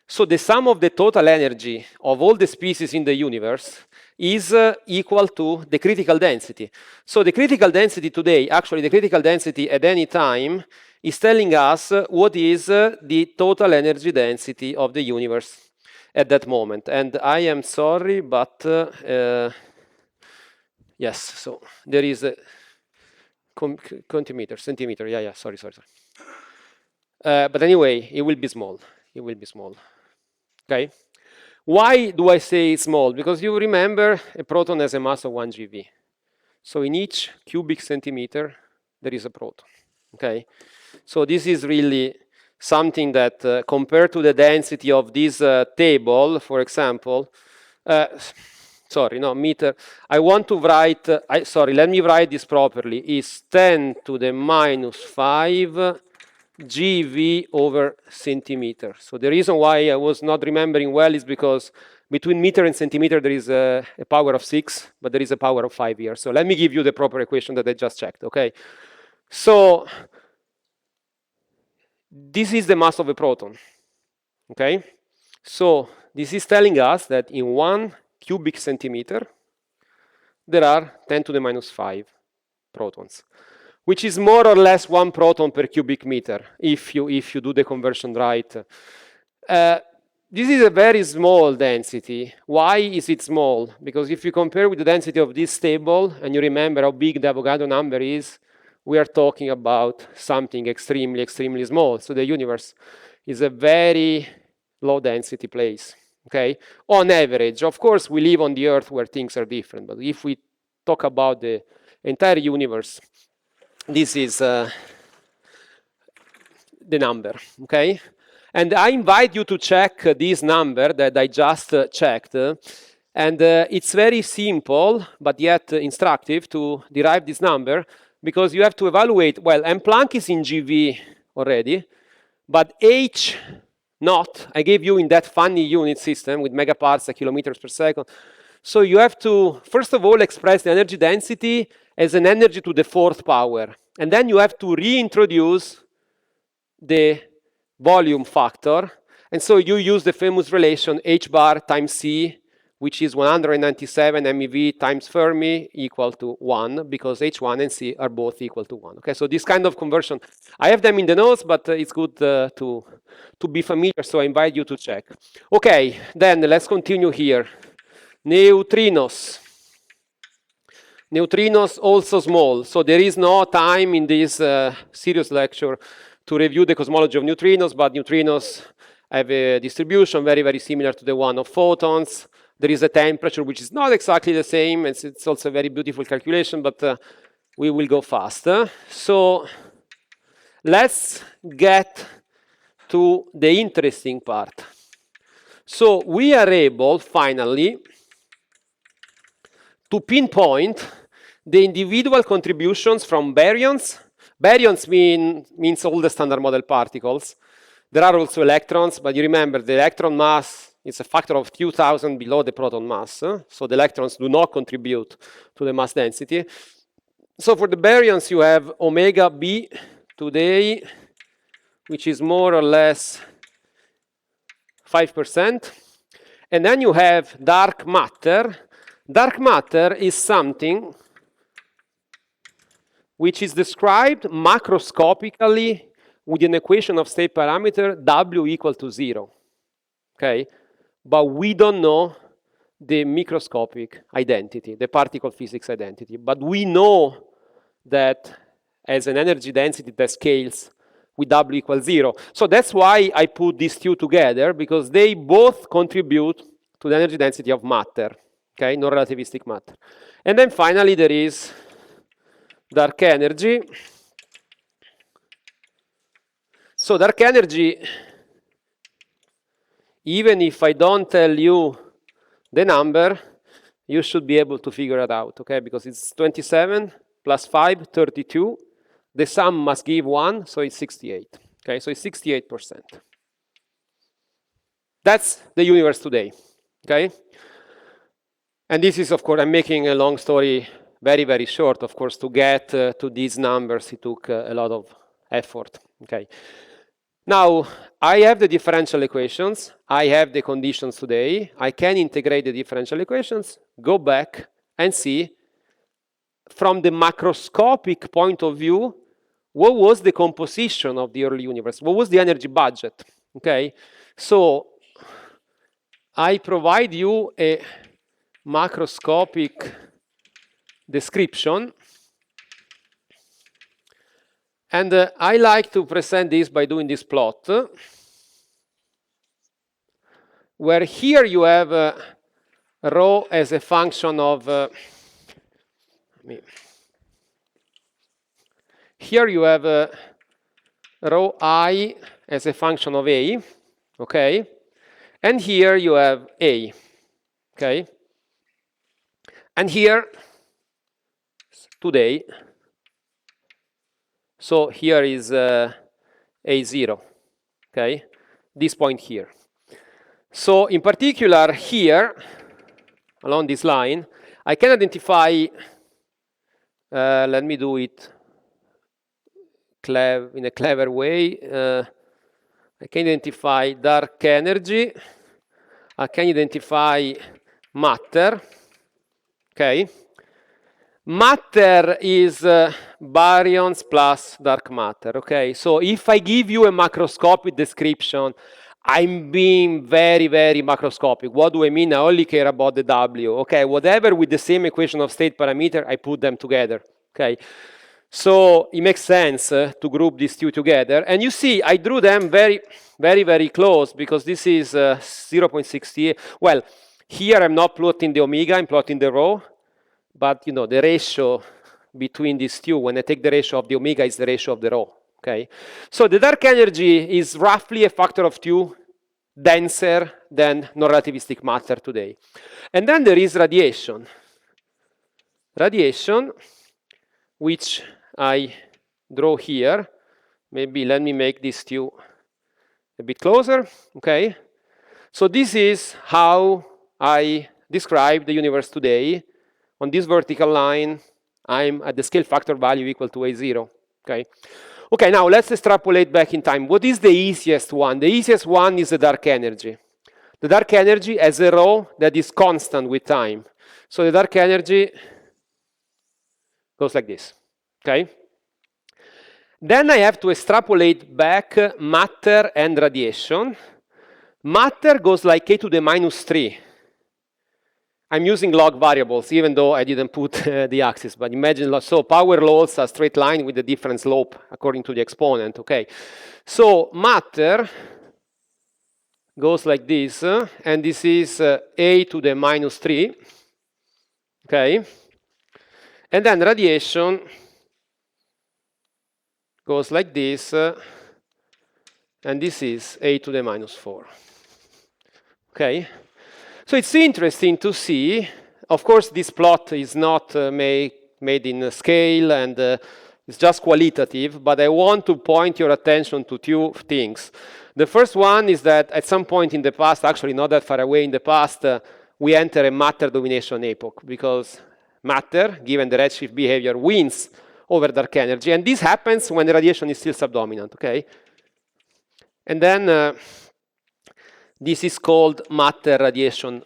So the sum of the total energy of all the species in the universe is equal to the critical density. So the critical density today, actually the critical density at any time, is telling us what is the total energy density of the universe at that moment. And I am sorry, but yes, so there is a centimeter, yeah, sorry. But anyway, it will be small, okay? Why do I say small? Because you remember a proton has a mass of 1 GeV. So in each cubic centimeter, there is a proton, okay? So this is really something that compared to the density of this table, for example, meter, I want to write, let me write this properly, is 10 to the minus 5 GV over centimeter. So the reason why I was not remembering well is because between meter and centimeter there is a power of 6, but there is a power of 5 here. So let me give you the proper equation that I just checked, okay? So this is the mass of a proton, okay? So this is telling us that in 1 cubic centimeter, there are 10 to the minus 5 protons, which is more or less 1 proton per cubic meter, if you do the conversion right. This is a very small density. Why is it small? Because if you compare with the density of this table, and you remember how big the Avogadro number is, we are talking about something extremely, extremely small. So the universe is a very low density place, okay? On average, of course, we live on the Earth where things are different, but if we talk about the entire universe, this is the number, okay? And I invite you to check this number that I just checked. And it's very simple, but yet instructive to derive this number because you have to evaluate, well, M Planck is in GV already, but H not, I gave you in that funny unit system with megaparsec, kilometers per second. So you have to, first of all, express the energy density as an energy to the 4th power. And then you have to reintroduce the volume factor. And so you use the famous relation H bar times C, which is 197 MeV times Fermi equal to 1, because H1 and C are both equal to 1. Okay, so this kind of conversion, I have them in the notes, but it's good to be familiar, so I invite you to check. Okay, then let's continue here. Neutrinos. Neutrinos also small, so there is no time in this serious lecture to review the cosmology of neutrinos, but neutrinos have a distribution very, very similar to the one of photons. There is a temperature which is not exactly the same. It's also a very beautiful calculation, but we will go fast. So let's get to the interesting part. So we are able, finally, to pinpoint the individual contributions from baryons. Baryons means all the standard model particles. There are also electrons, but you remember the electron mass is a factor of 2,000 below the proton mass. So the electrons do not contribute to the mass density. So for the baryons, you have omega B today, which is more or less 5%. And then you have dark matter. Dark matter is something which is described macroscopically with an equation of state parameter W equal to 0, okay? But we don't know the microscopic identity, the particle physics identity. But we know that as an energy density that scales with W equals 0. So that's why I put these two together, because they both contribute to the energy density of matter, okay, non-relativistic matter. And then finally there is dark energy. So dark energy, even if I don't tell you the number, you should be able to figure it out, okay? Because it's 27 plus 5, 32. The sum must give 1, so it's 68. Okay, so it's 68%. That's the universe today, okay? And this is, of course, I'm making a long story very, very short. Of course, to get to these numbers, it took a lot of effort, okay? Now, I have the differential equations. I have the conditions today. I can integrate the differential equations, go back and see from the macroscopic point of view, what was the composition of the early universe? What was the energy budget? Okay, so I provide you a macroscopic description, and I like to present this by doing this plot, where here you have rho as a function of here you have rho I as a function of A, okay? And here you have A, okay? And here, today, so here is A0, okay? This point here. So in particular here, along this line, I can identify, let me do it in a clever way. I can identify dark energy. I can identify matter. Okay. Matter is baryons plus dark matter. Okay. So if I give you a macroscopic description, I'm being very, very macroscopic. What do I mean? I only care about the W. Okay. Whatever with the same equation of state parameter, I put them together. Okay. So it makes sense to group these two together. And you see, I drew them very, very, very close, because this is 0.68. Well, here I'm not plotting the omega, I'm plotting the rho. But you know, the ratio between these two, when I take the ratio of the omega, is the ratio of the rho. Okay. So the dark energy is roughly a factor of 2 denser than non-relativistic matter today. And then there is radiation. Radiation, which I draw here. Maybe let me make these two a bit closer, okay? So this is how I describe the universe today. On this vertical line, I'm at the scale factor value equal to A0, okay? Okay, now let's extrapolate back in time. What is the easiest one? The easiest one is the dark energy. The dark energy has a rho that is constant with time. So the dark energy goes like this, okay? Then I have to extrapolate back matter and radiation. Matter goes like k to the minus 3. I'm using log variables, even though I didn't put the axis, but imagine, so power laws are straight line with a different slope according to the exponent, okay? So matter goes like this, and this is a to the minus 3, okay? And then radiation goes like this, and this is a to the minus 4. Okay? So it's interesting to see. Of course, this plot is not made in scale, and it's just qualitative, but I want to point your attention to two things. The first one is that at some point in the past, actually not that far away in the past, we enter a matter domination epoch, because matter, given the redshift behavior, wins over dark energy. And this happens when the radiation is still subdominant, okay? And then this is called matter radiation.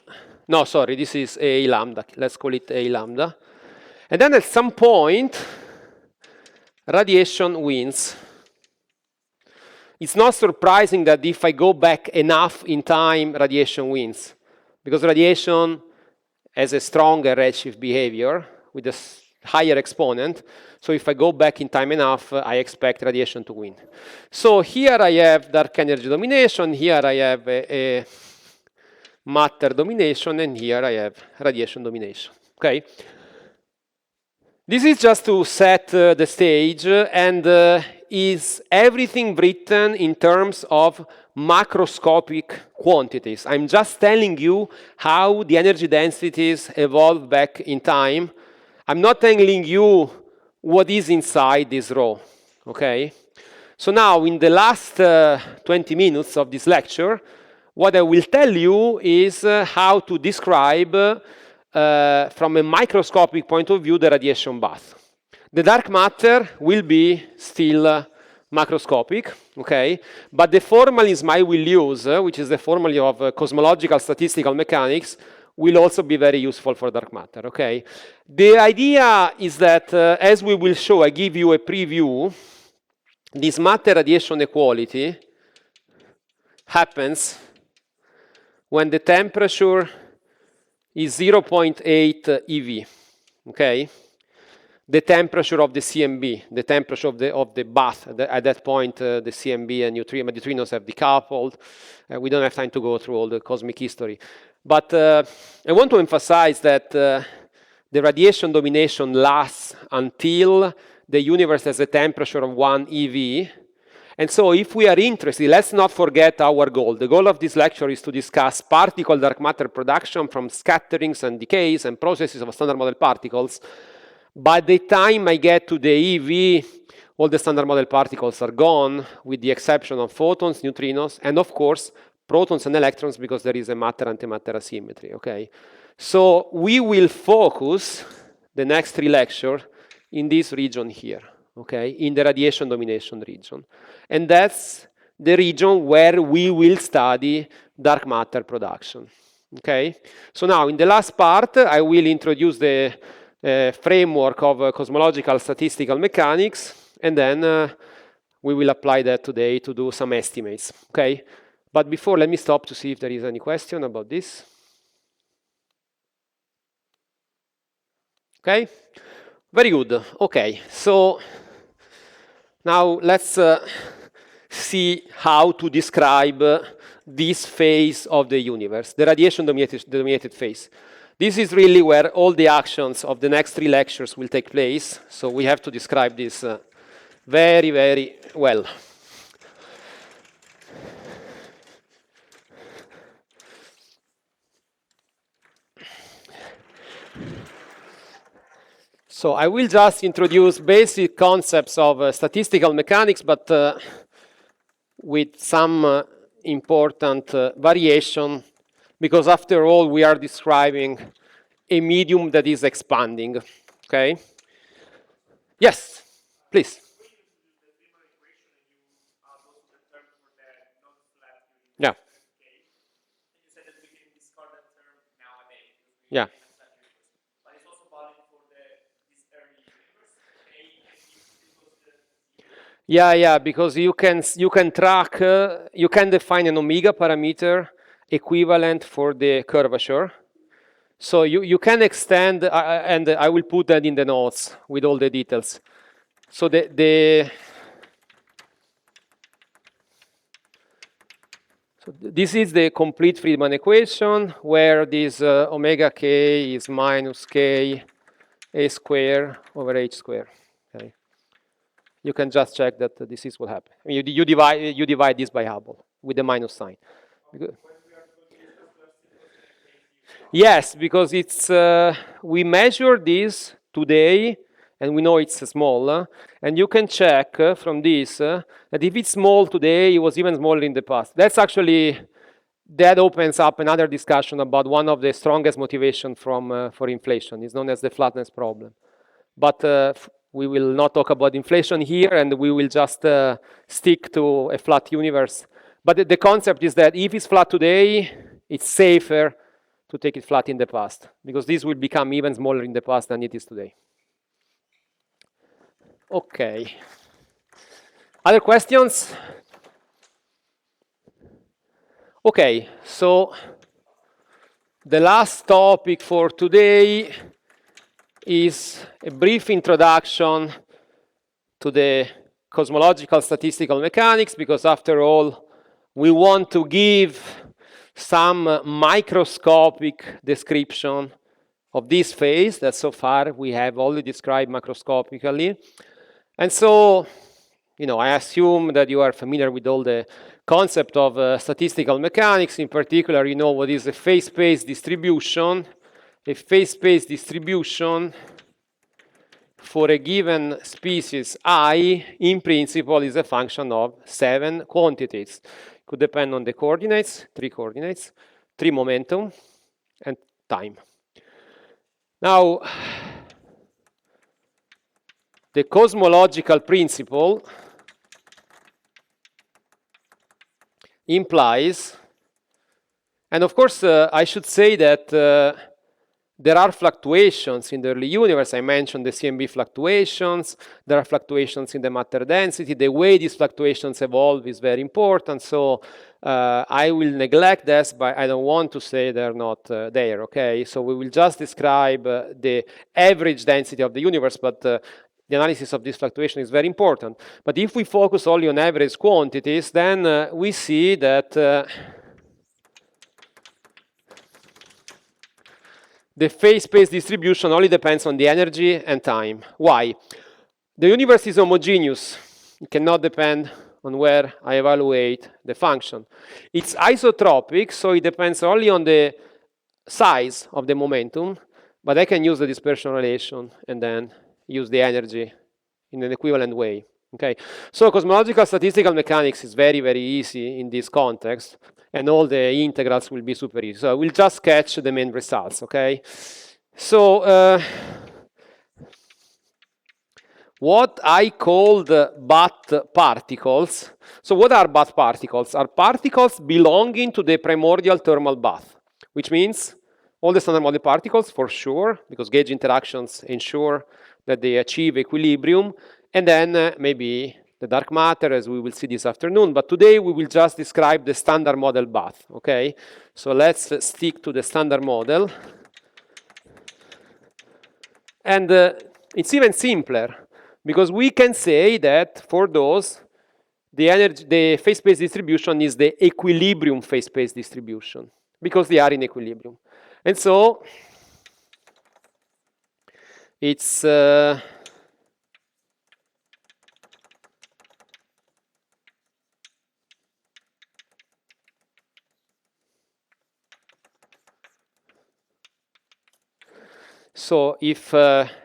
No, sorry, this is A lambda. Let's call it A lambda. And then at some point, radiation wins. it's not surprising that if I go back enough in time, radiation wins. Because radiation has a stronger redshift behavior with a higher exponent. So if I go back in time enough, I expect radiation to win. So here I have dark energy domination, here I have a matter domination, and here I have radiation domination. Okay? This is just to set the stage, and is everything written in terms of macroscopic quantities. I'm just telling you how the energy densities evolve back in time. I'm not telling you what is inside this row, okay? So now, in the last 20 minutes of this lecture, what I will tell you is how to describe, from a microscopic point of view, the radiation bath. The dark matter will be still macroscopic, okay? But the formalism I will use, which is the formula of cosmological statistical mechanics, will also be very useful for dark matter, okay? The idea is that, as we will show, I give you a preview, this matter radiation equality happens when the temperature is 0.8 eV, okay? The temperature of the CMB, the temperature of the bath. At that point, the CMB and neutrinos have decoupled. We don't have time to go through all the cosmic history. But I want to emphasize that the radiation domination lasts until the universe has a temperature of 1 eV. And so if we are interested, let's not forget our goal. The goal of this lecture is to discuss particle dark matter production from scatterings and decays and processes of standard model particles. By the time I get to the EV, all the standard model particles are gone, with the exception of photons, neutrinos, and of course, protons and electrons, because there is a matter-antimatter asymmetry, okay? So we will focus the next 3 lectures in this region here, okay? In the radiation domination region. And that's the region where we will study dark matter production, okay? So now, in the last part, I will introduce the framework of cosmological statistical mechanics, and then we will apply that today to do some estimates, okay? But before, let me stop to see if there is any question about this. Okay? Very good. Okay, so now let's see how to describe this phase of the universe, the radiation dominated phase. This is really where all the actions of the next 3 lectures will take place, so we have to describe this very, very well. So I will just introduce basic concepts of statistical mechanics, but with some important variation, because after all, we are describing a medium that is expanding, okay? Yes, please. Yeah. Yeah. Yeah, because you can track, you can define an omega parameter equivalent for the curvature. So you can extend, and I will put that in the notes with all the details. So this is the complete Friedman equation, where this omega k is minus k a square over h square. Okay. You can just check that this is what happened. I mean, you divide this by Hubble with the minus sign. Yes, because it's we measure this today, and we know it's small. And you can check from this that if it's small today, it was even smaller in the past. That's actually, that opens up another discussion about one of the strongest motivations for inflation. It's known as the flatness problem. But we will not talk about inflation here, and we will just stick to a flat universe. But the concept is that if it's flat today, it's safer to take it flat in the past, because this will become even smaller in the past than it is today. Okay. Other questions? Okay, so the last topic for today is a brief introduction to the cosmological statistical mechanics, because after all, we want to give some microscopic description of this phase that so far we have only described macroscopically. And so, I assume that you are familiar with all the concept of statistical mechanics. In particular, you know what is a phase space distribution. A phase space distribution for a given species I, in principle, is a function of 7 quantities. Could depend on the coordinates, 3 coordinates, 3 momentum, and time. Now, the cosmological principle implies, and of course, I should say that there are fluctuations in the early universe. I mentioned the CMB fluctuations. There are fluctuations in the matter density. The way these fluctuations evolve is very important. So I will neglect this, but I don't want to say they're not there, okay? So we will just describe the average density of the universe, but the analysis of this fluctuation is very important. But if we focus only on average quantities, then we see that the phase space distribution only depends on the energy and time. Why? The universe is homogeneous. It cannot depend on where I evaluate the function. It's isotropic, so it depends only on the size of the momentum, but I can use the dispersion relation and then use the energy in an equivalent way. Okay, so cosmological statistical mechanics is very, very easy in this context, and all the integrals will be super easy. So we'll just sketch the main results, okay? So what I called Bath particles. So what are Bath particles? Are particles belonging to the primordial thermal bath, which means all the standard model particles for sure, because gauge interactions ensure that they achieve equilibrium, and then maybe the dark matter, as we will see this afternoon. But today we will just describe the standard model bath, okay? So let's stick to the standard model. And it's even simpler, because we can say that for those, the phase space distribution is the equilibrium phase space distribution, because they are in equilibrium. And so it's so if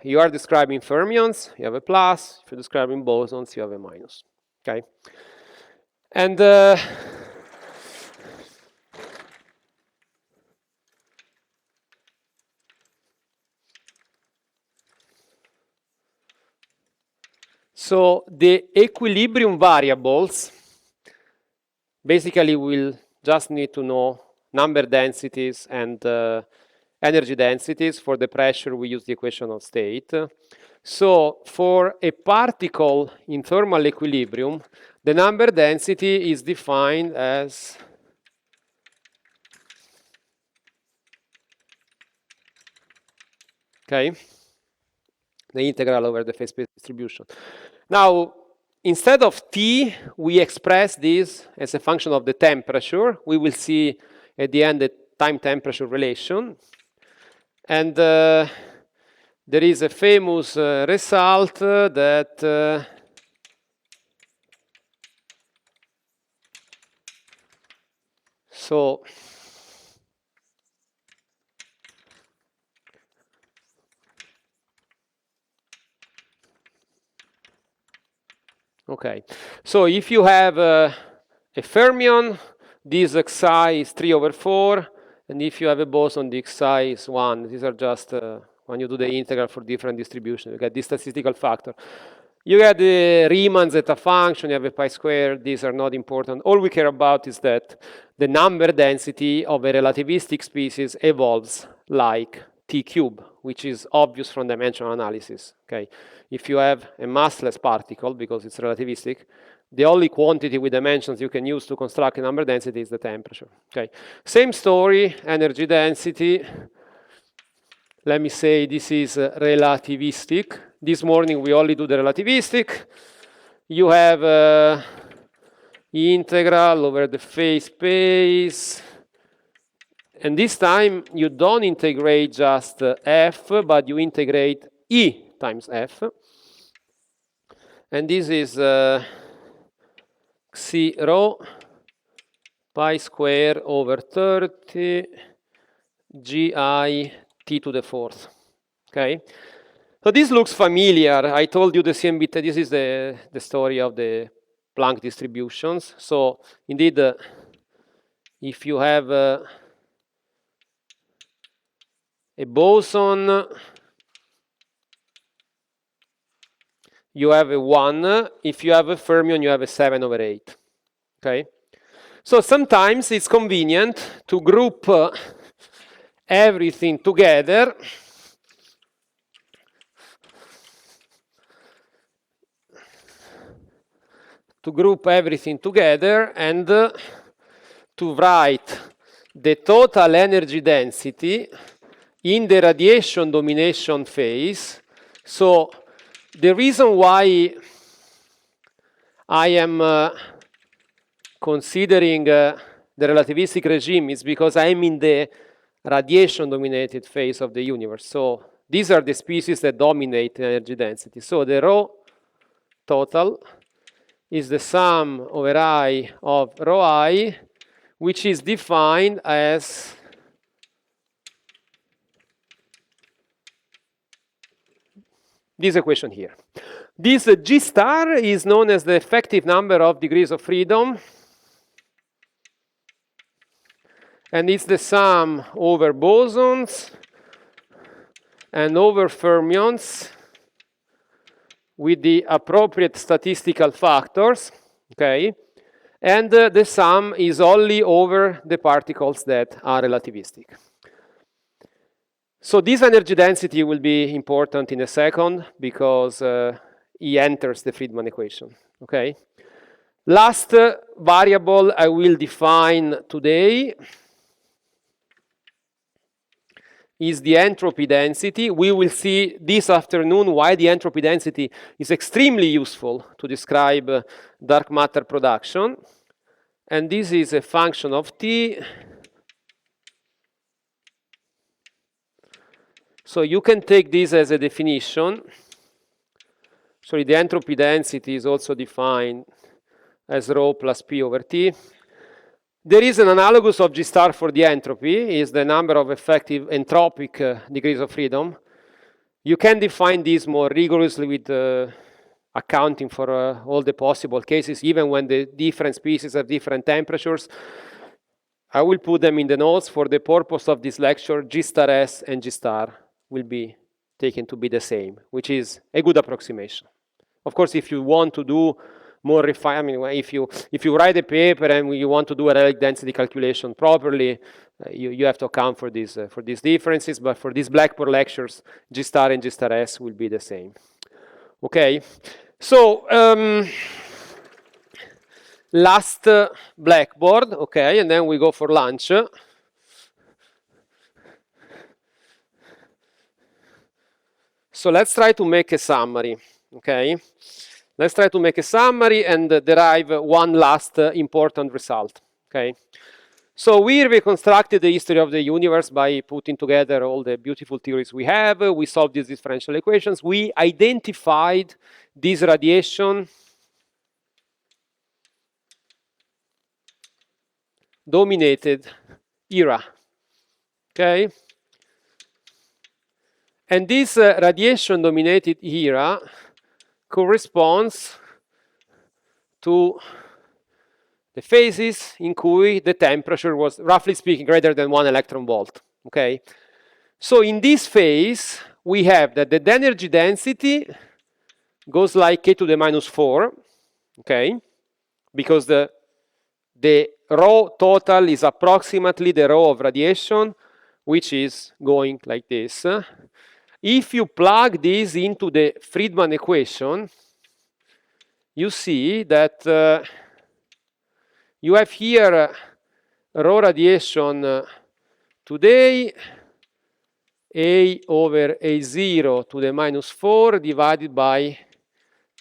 you are describing fermions, you have a plus. If you're describing bosons, you have a minus. Okay, and so the equilibrium variables basically will just need to know number densities and energy densities. For the pressure, we use the equation of state. So for a particle in thermal equilibrium, the number density is defined as the integral over the phase space distribution. Now, instead of T, we express this as a function of the temperature. We will see at the end the time-temperature relation. And there is a famous result that so okay, so if you have a fermion, this xi is 3/4, and if you have a boson, the xi is 1. These are just when you do the integral for different distributions, you get this statistical factor. You get the Riemann zeta function, you have a pi squared. These are not important. All we care about is that the number density of a relativistic species evolves like T cube, which is obvious from dimensional analysis. Okay, if you have a massless particle, because it's relativistic, the only quantity with dimensions you can use to construct a number density is the temperature. Okay, same story, energy density. Let me say this is relativistic. This morning we only do the relativistic. You have integral over the phase space. And this time you don't integrate just f, but you integrate E times f. And this is xi rho pi square over 30 gi t to the fourth. Okay? So this looks familiar. I told you the CMB, this is the story of the Planck distributions. So indeed, if you have a boson, you have a 1. If you have a fermion, you have a 7 over 8. Okay? So sometimes it's convenient to group everything together. To group everything together and to write the total energy density in the radiation domination phase. So the reason why I am considering the relativistic regime is because I'm in the radiation dominated phase of the universe. So these are the species that dominate energy density. So the rho total is the sum over I of rho I, which is defined as this equation here. This G star is known as the effective number of degrees of freedom, and it's the sum over bosons and over fermions with the appropriate statistical factors, okay? And the sum is only over the particles that are relativistic. So this energy density will be important in a second because he enters the Friedmann equation, okay? Last variable I will define today is the entropy density. We will see this afternoon why the entropy density is extremely useful to describe dark matter production. And this is a function of T. So you can take this as a definition. Sorry, the entropy density is also defined as rho plus P over T. There is an analogous of G star for the entropy, is the number of effective entropic degrees of freedom. You can define this more rigorously with accounting for all the possible cases, even when the different species have different temperatures. I will put them in the notes. For the purpose of this lecture, G star S and G star will be taken to be the same, which is a good approximation. Of course, if you want to do more refinement, if you write a paper and you want to do a relic density calculation properly, you have to account for these differences. But for these Blackboard lectures, G star and G star S will be the same. Okay, so last Blackboard. Okay, and then we go for lunch. So let's try to make a summary. Okay. Let's try to make a summary and derive one last important result, okay? So we reconstructed the history of the universe by putting together all the beautiful theories we have. We solved these differential equations. We identified this radiation dominated era, okay? And this radiation dominated era corresponds to the phases in which the temperature was, roughly speaking, greater than 1 electron volt, okay? So in this phase, we have that the energy density goes like k to the minus 4, okay? Because the rho total is approximately the rho of radiation, which is going like this. If you plug this into the Friedmann equation, you see that you have here raw radiation today, A over A0 to the minus 4 divided by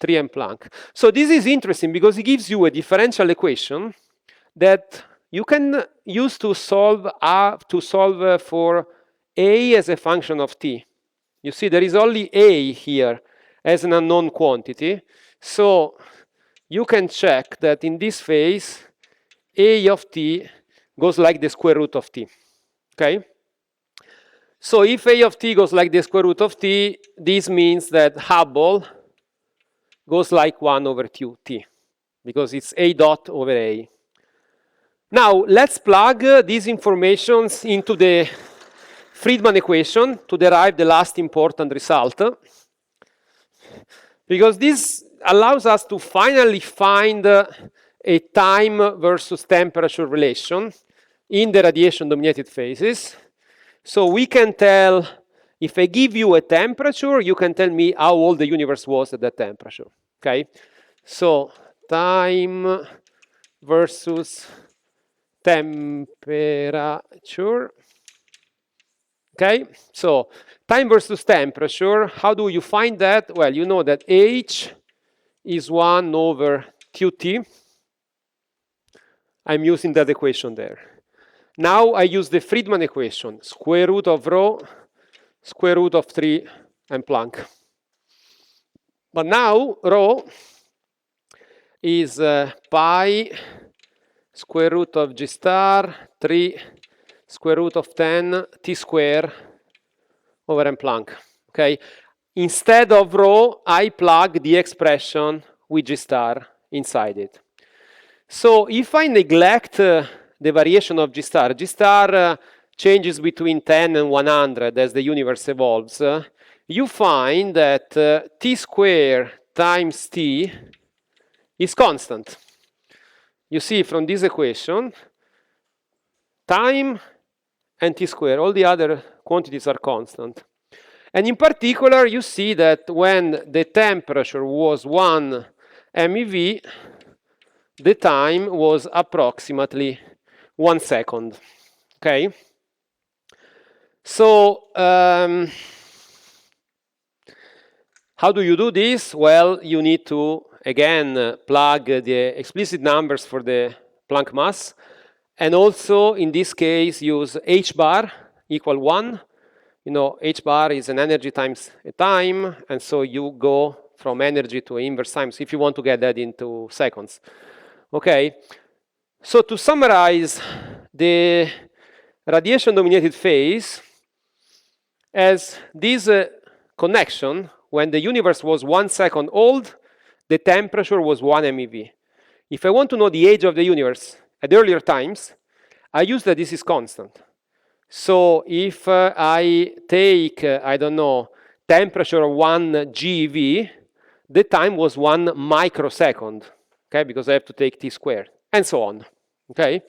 3m Planck. So this is interesting because it gives you a differential equation that you can use to solve for A as a function of t. You see, there is only A here as an unknown quantity. So you can check that in this phase, A of t goes like the square root of t. Okay? So if A of t goes like the square root of t, this means that Hubble goes like 1 over 2t, because it's A dot over A. Now, let's plug these informations into the Friedmann equation to derive the last important result, because this allows us to finally find a time versus temperature relation in the radiation-dominated phases. So we can tell, if I give you a temperature, you can tell me how old the universe was at that temperature, okay? So time versus temperature, okay? So time versus temperature, how do you find that? Well, you know that H is 1 over QT. I'm using that equation there. Now I use the Friedmann equation, square root of rho, square root of 3 and Planck. But now rho is pi square root of G star 3 square root of 10 t square over m Planck. Okay. Instead of rho, I plug the expression with G star inside it. So if I neglect the variation of G star changes between 10 and 100 as the universe evolves, you find that t square times t is constant. You see from this equation, time and t square, all the other quantities are constant. And in particular, you see that when the temperature was 1 MeV, the time was approximately 1 second. Okay? So, how do you do this? Well, you need to, again, plug the explicit numbers for the Planck mass, and also, in this case, use h bar equal 1. You know, h bar is an energy times a time, and so you go from energy to inverse time, so if you want to get that into seconds. Okay? So to summarize, the radiation-dominated phase has this connection. When the universe was 1 second old, the temperature was 1 MeV. If I want to know the age of the universe at earlier times, I use that this is constant. So if I take, I don't know, temperature of 1 GeV, the time was 1 microsecond, okay, because I have to take t squared, and so on, okay?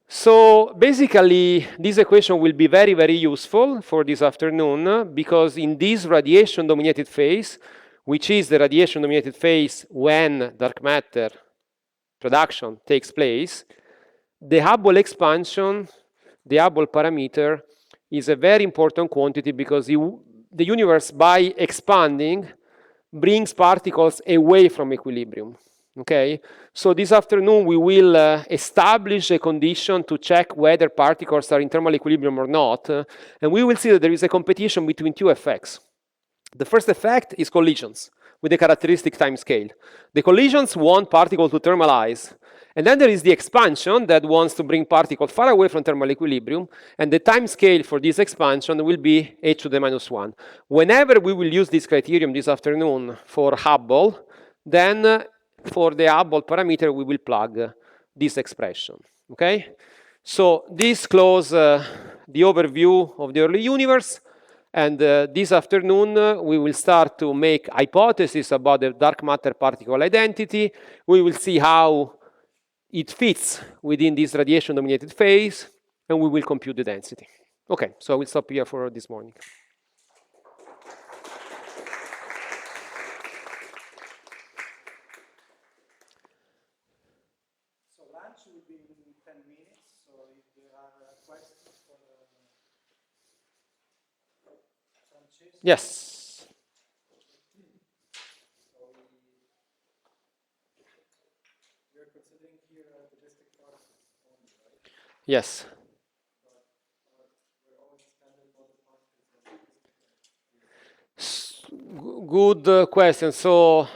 So basically, this equation will be very, very useful for this afternoon, because in this radiation-dominated phase, which is the radiation-dominated phase when dark matter production takes place, the Hubble expansion, the Hubble parameter, is a very important quantity because the universe, by expanding, brings particles away from equilibrium. Okay, so this afternoon we will establish a condition to check whether particles are in thermal equilibrium or not, and we will see that there is a competition between two effects. The first effect is collisions with the characteristic time scale. The collisions want particles to thermalize, and then there is the expansion that wants to bring particles far away from thermal equilibrium, and the time scale for this expansion will be h to the minus 1. Whenever we will use this criterion this afternoon for Hubble, then for the Hubble parameter we will plug this expression, okay? So this closes the overview of the early universe, and this afternoon we will start to make hypotheses about the dark matter particle identity. We will see how it fits within this radiation-dominated phase, and we will compute the density. Okay, so I will stop here for this morning. 10 minutes, so if there are questions for Francesco. Yes. So we're considering here logistic process only, right? Yes. But we're always standard for the particles of Good question. So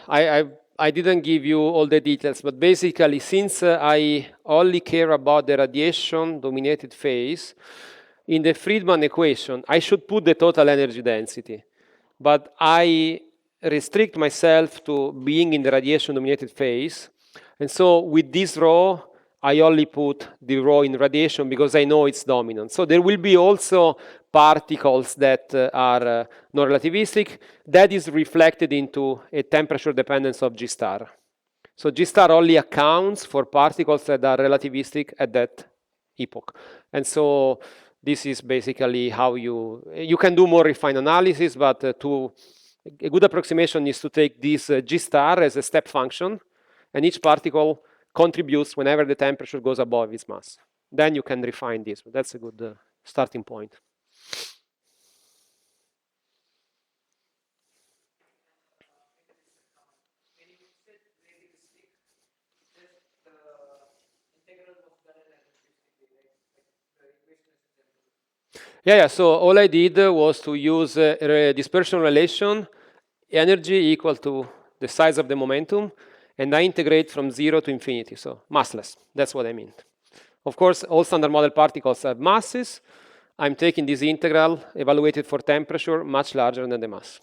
I didn't give you all the details, but basically, since I only care about the radiation dominated phase, in the Friedman equation, I should put the total energy density. But I restrict myself to being in the radiation dominated phase. And so with this row, I only put the row in radiation because I know it's dominant. So there will be also particles that are non-relativistic. That is reflected into a temperature dependence of G star. So G star only accounts for particles that are relativistic at that epoch. And so this is basically how you can do more refined analysis, but a good approximation is to take this G star as a step function, and each particle contributes whenever the temperature goes above its mass. Then you can refine this. That's a good starting point. Yeah, so all I did was to use a dispersion relation, energy equal to the size of the momentum, and I integrate from 0 to infinity, so massless. That's what I mean. Of course, all standard model particles have masses. I'm taking this integral, evaluated for temperature, much larger than the mass.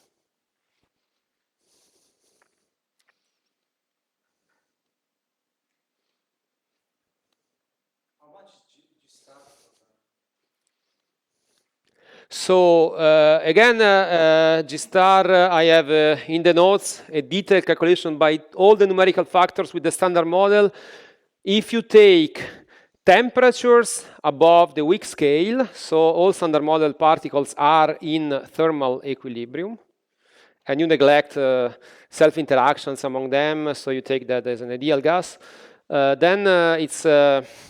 how much G star for that? So again, G star, I have in the notes a detailed calculation by all the numerical factors with the standard model. If you take temperatures above the weak scale, so all standard model particles are in thermal equilibrium, and you neglect self-interactions among them, so you take that as an ideal gas. Then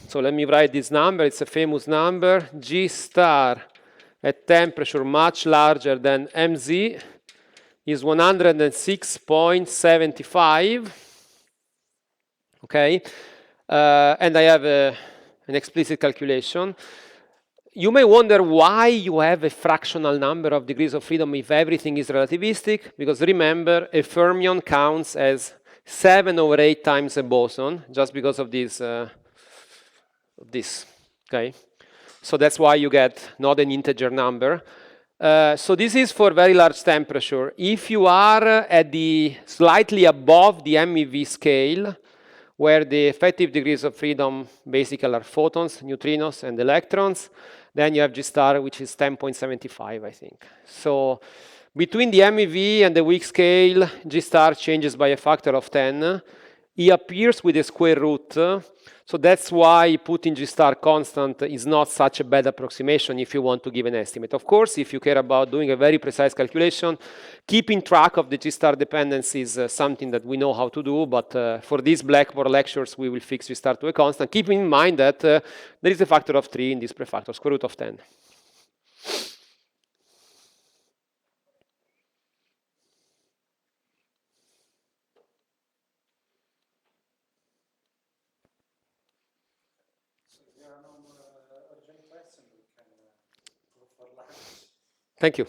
so let me write this number, it's a famous number, G star at temperature much larger than mz is 106.75. Okay, and I have an explicit calculation. You may wonder why you have a fractional number of degrees of freedom if everything is relativistic, because remember, a fermion counts as 7/8 times a boson, just because of this, okay? So that's why you get not an integer number. So this is for very large temperature. If you are at the slightly above the MeV scale, where the effective degrees of freedom basically are photons, neutrinos, and electrons, then you have G star, which is 10.75, I think. So between the MeV and the weak scale, G star changes by a factor of 10. It appears with a square root. So that's why putting G star constant is not such a bad approximation if you want to give an estimate. Of course, if you care about doing a very precise calculation, keeping track of the G star dependence is something that we know how to do, but for these Blackboard lectures, we will fix G star to a constant, keeping in mind that there is a factor of 3 in this prefactor, square root of 10. So if there are no more urgent questions, we can go for lunch. Thank you.